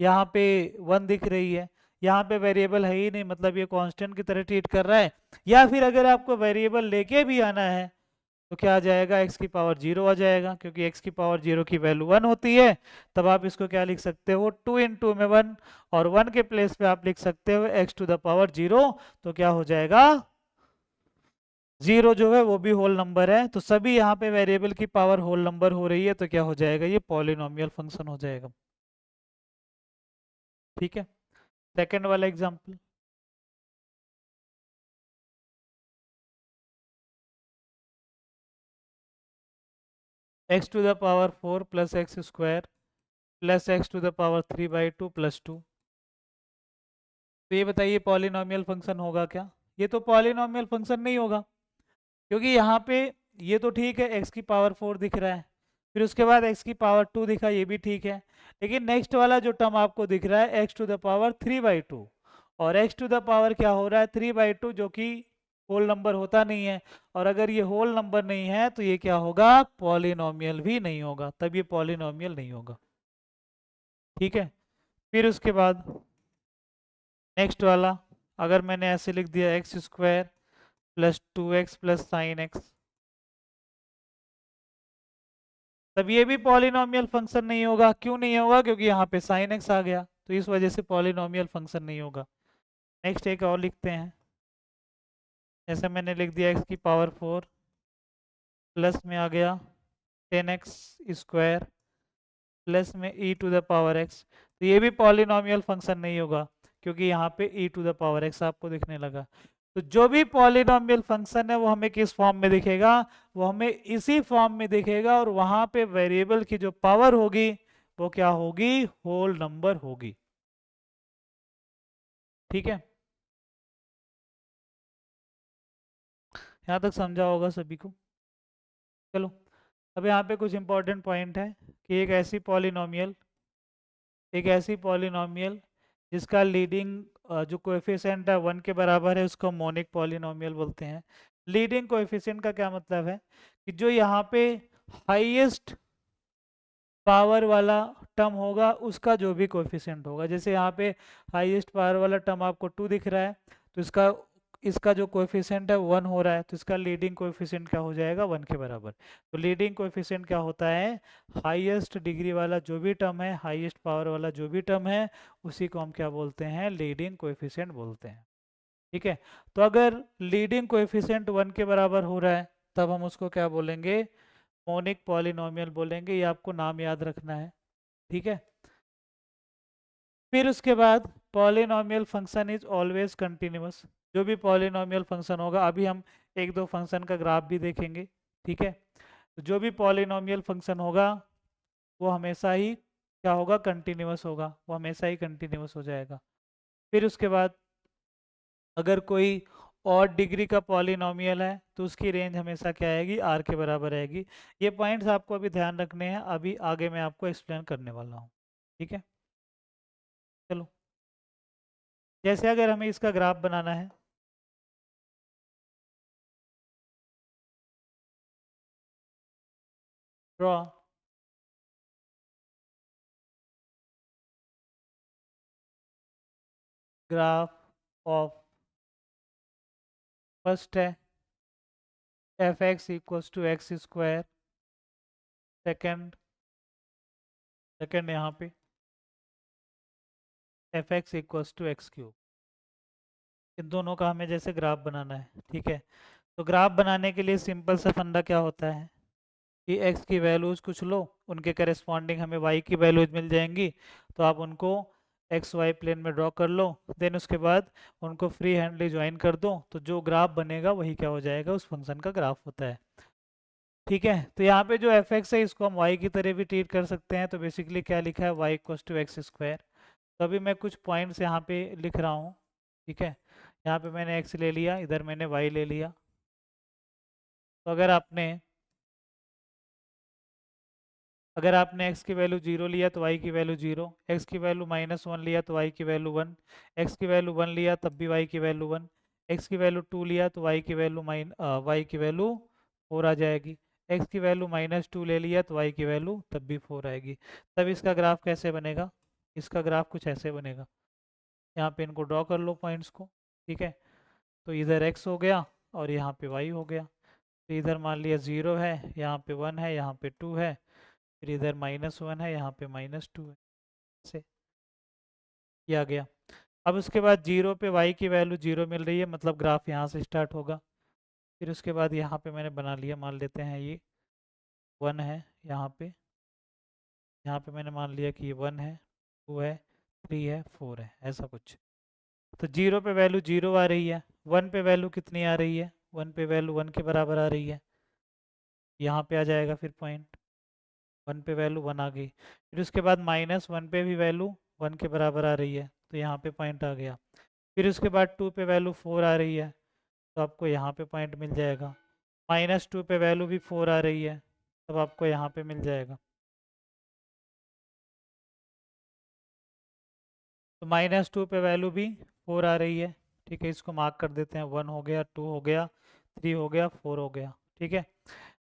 यहाँ पे 1 दिख रही है, यहाँ पे वेरिएबल है ही नहीं, मतलब ये कांस्टेंट की तरह ट्रीट कर रहा है। या फिर अगर आपको वेरिएबल लेके भी आना है तो क्या आ जाएगा, x की पावर 0 आ जाएगा, क्योंकि x की पावर 0 की वैल्यू 1 होती है। तब आप इसको क्या लिख सकते हो, 2 इंटू में 1, और 1 के प्लेस पे आप लिख सकते हो x टू द पावर 0, तो क्या हो जाएगा, जीरो जो है वो भी होल नंबर है, तो सभी यहाँ पे वेरिएबल की पावर होल नंबर हो रही है, तो क्या हो जाएगा, ये पॉलिनोमियल फंक्शन हो जाएगा। ठीक है, सेकंड वाला example. X to the power 4 plus x square plus x to the power 3/2 plus 2। तो ये बताइए पॉलिनोमियल फंक्शन होगा क्या? ये तो पॉलिनोमियल फंक्शन नहीं होगा, क्योंकि यहाँ पे ये तो ठीक है, एक्स की पावर 4 दिख रहा है, फिर उसके बाद एक्स की पावर 2 दिखा, ये भी ठीक है। लेकिन नेक्स्ट वाला जो टर्म आपको दिख रहा है एक्स टू द पावर 3/2, और एक्स टू द पावर क्या हो रहा है 3/2, जो कि होल नंबर होता नहीं है। और अगर ये होल नंबर नहीं है तो ये क्या होगा, पॉलिनोमियल भी नहीं होगा, तब ये पॉलिनोमियल नहीं होगा। ठीक है, फिर उसके बाद नेक्स्ट वाला, अगर मैंने ऐसे लिख दिया x square plus 2x plus sine x, तब ये भी पॉलिनोमियल फंक्शन नहीं होगा। क्यों नहीं होगा? क्योंकि यहाँ पे साइन एक्स आ गया, तो इस वजह से पॉलिनोमियल फंक्शन नहीं होगा। नेक्स्ट एक और लिखते हैं, जैसे मैंने लिख दिया एक्स की पावर 4 प्लस में आ गया 10x स्क्वायर प्लस में ई टू द पावर एक्स, तो ये भी पॉलिनोमियल फंक्शन नहीं होगा, क्योंकि यहाँ पे ई टू द पावर एक्स आपको दिखने लगा। तो जो भी पॉलिनोमियल फंक्शन है वो हमें किस फॉर्म में दिखेगा, वो हमें इसी फॉर्म में दिखेगा, और वहां पे वेरिएबल की जो पावर होगी वो क्या होगी, होल नंबर होगी। ठीक है, यहाँ तक समझा होगा सभी को। चलो, अब यहाँ पे कुछ इंपॉर्टेंट पॉइंट है कि एक ऐसी पॉलिनोमियल जिसका लीडिंग जो कोएफिशिएंट है 1 के बराबर है, उसको मोनिक पॉलिनोमियल बोलते हैं। लीडिंग कोएफिशिएंट का क्या मतलब है, कि जो यहाँ पे हाईएस्ट पावर वाला टर्म होगा उसका जो भी कोएफिशिएंट होगा, जैसे यहाँ पे हाईएस्ट पावर वाला टर्म आपको 2 दिख रहा है, तो इसका इसका जो कोएफिशिएंट है 1 हो रहा है, तो इसका लीडिंग कोएफिशिएंट क्या हो जाएगा, 1 के बराबर। तो लीडिंग कोएफिशिएंट क्या होता है, हाईएस्ट डिग्री वाला जो भी टर्म है, हाईएस्ट पावर वाला जो भी टर्म है, उसी को हम क्या बोलते हैं, लीडिंग कोएफिशिएंट बोलते हैं। ठीक है, तो अगर लीडिंग कोएफिशिएंट 1 के बराबर हो रहा है, तब हम उसको क्या बोलेंगे, मोनिक पॉलिनोमियल बोलेंगे। ये आपको नाम याद रखना है। ठीक है, फिर उसके बाद polynomial function is always continuous. जो भी पॉलिनोमियल फंक्शन होगा, अभी हम एक दो फंक्शन का ग्राफ भी देखेंगे। ठीक है, तो जो भी पॉलिनोमियल फंक्शन होगा वो हमेशा ही क्या होगा, कंटिन्यूअस होगा, वो हमेशा ही कंटिन्यूअस हो जाएगा। फिर उसके बाद अगर कोई और डिग्री का पॉलिनोमियल है तो उसकी रेंज हमेशा क्या आएगी, आर के बराबर आएगी। ये पॉइंट्स आपको अभी ध्यान रखने हैं, अभी आगे मैं आपको एक्सप्लेन करने वाला हूँ। ठीक है, चलो, जैसे अगर हमें इसका ग्राफ बनाना है, ड्रॉ ग्राफ ऑफ, फर्स्ट है F x equals to x square, second second यहाँ पे f x equals to x cube. इन दोनों का हमें जैसे ग्राफ बनाना है। ठीक है, तो ग्राफ बनाने के लिए सिंपल सा फंडा क्या होता है कि x की वैल्यूज़ कुछ लो, उनके करेस्पॉन्डिंग हमें y की वैल्यूज मिल जाएंगी, तो आप उनको एक्स वाई प्लेन में ड्रॉ कर लो, देन उसके बाद उनको फ्री हैंडली ज्वाइन कर दो, तो जो ग्राफ बनेगा वही क्या हो जाएगा, उस फंक्शन का ग्राफ होता है। ठीक है, तो यहाँ पे जो एफ एक्स है इसको हम y की तरह भी ट्रीट कर सकते हैं, तो बेसिकली क्या लिखा है, y equals to x square. तो अभी मैं कुछ पॉइंट्स यहाँ पे लिख रहा हूँ। ठीक है, यहाँ पे मैंने x ले लिया, इधर मैंने y ले लिया। तो अगर आपने x की वैल्यू 0 लिया तो y की वैल्यू 0, x की वैल्यू -1 लिया तो y की वैल्यू 1, x की वैल्यू 1 लिया तब भी y की वैल्यू 1, x की वैल्यू 2 लिया तो y की वैल्यू 4 आ जाएगी, x की वैल्यू -2 ले लिया तो y की वैल्यू तब भी 4 आएगी। तब इसका ग्राफ कैसे बनेगा, इसका ग्राफ कुछ ऐसे बनेगा। यहाँ पे इनको ड्रॉ कर लो पॉइंट्स को। ठीक है, तो इधर x हो गया और यहाँ पे y हो गया। तो इधर मान लिया 0 है, यहाँ पे 1 है, यहाँ पे 2 है, फिर इधर -1 है, यहाँ पे -2 है, से किया गया। अब उसके बाद 0 पे y की वैल्यू 0 मिल रही है, मतलब ग्राफ यहाँ से स्टार्ट होगा। फिर उसके बाद यहाँ पे मैंने बना लिया, मान लेते हैं ये 1 है, यहाँ पे मैंने मान लिया कि ये 1 है, 2 है, 3 है, 4 है, ऐसा कुछ। तो 0 पे वैल्यू 0 आ रही है, 1 पे वैल्यू कितनी आ रही है, 1 पे वैल्यू 1 के बराबर आ रही है, यहाँ पे आ जाएगा फिर पॉइंट, 1 पे वैल्यू 1 आ गई। फिर उसके बाद -1 पे भी वैल्यू 1 के बराबर आ रही है, तो यहाँ पे पॉइंट आ गया। फिर उसके बाद 2 पे वैल्यू 4 आ रही है, तो आपको यहाँ पे पॉइंट मिल जाएगा। -2 पे वैल्यू भी 4 आ रही है, तब आपको यहाँ पे मिल जाएगा। तो -2 पे वैल्यू भी 4 आ रही है, ठीक है, इसको मार्क कर देते हैं, 1 हो गया, 2 हो गया, 3 हो गया, 4 हो गया, ठीक है।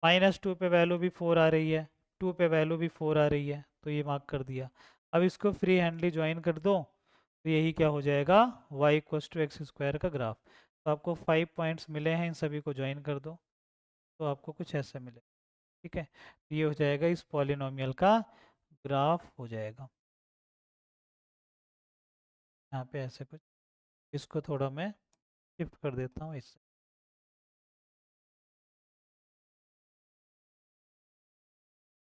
-2 पे वैल्यू भी 4 आ रही है, 2 पे वैल्यू भी 4 आ रही है, तो ये मार्क कर दिया। अब इसको फ्री हैंडली ज्वाइन कर दो, तो यही क्या हो जाएगा, y = x² का ग्राफ। तो आपको 5 पॉइंट्स मिले हैं, इन सभी को ज्वाइन कर दो, तो आपको कुछ ऐसा मिले, ठीक है। तो ये हो जाएगा, इस पॉलिनोमियल का ग्राफ हो जाएगा, यहाँ पे ऐसे कुछ। इसको थोड़ा मैं शिफ्ट कर देता हूँ इससे,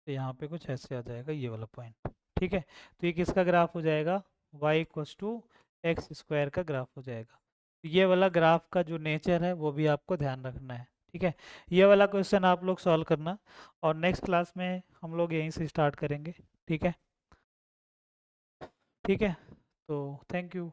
तो यहाँ पे कुछ ऐसे आ जाएगा ये वाला पॉइंट, ठीक है। तो ये किसका ग्राफ हो जाएगा, y = x² का ग्राफ हो जाएगा। तो ये वाला ग्राफ का जो नेचर है वो भी आपको ध्यान रखना है, ठीक है। ये वाला क्वेश्चन आप लोग सॉल्व करना, और नेक्स्ट क्लास में हम लोग यहीं से स्टार्ट करेंगे, ठीक है। ठीक है, तो थैंक यू।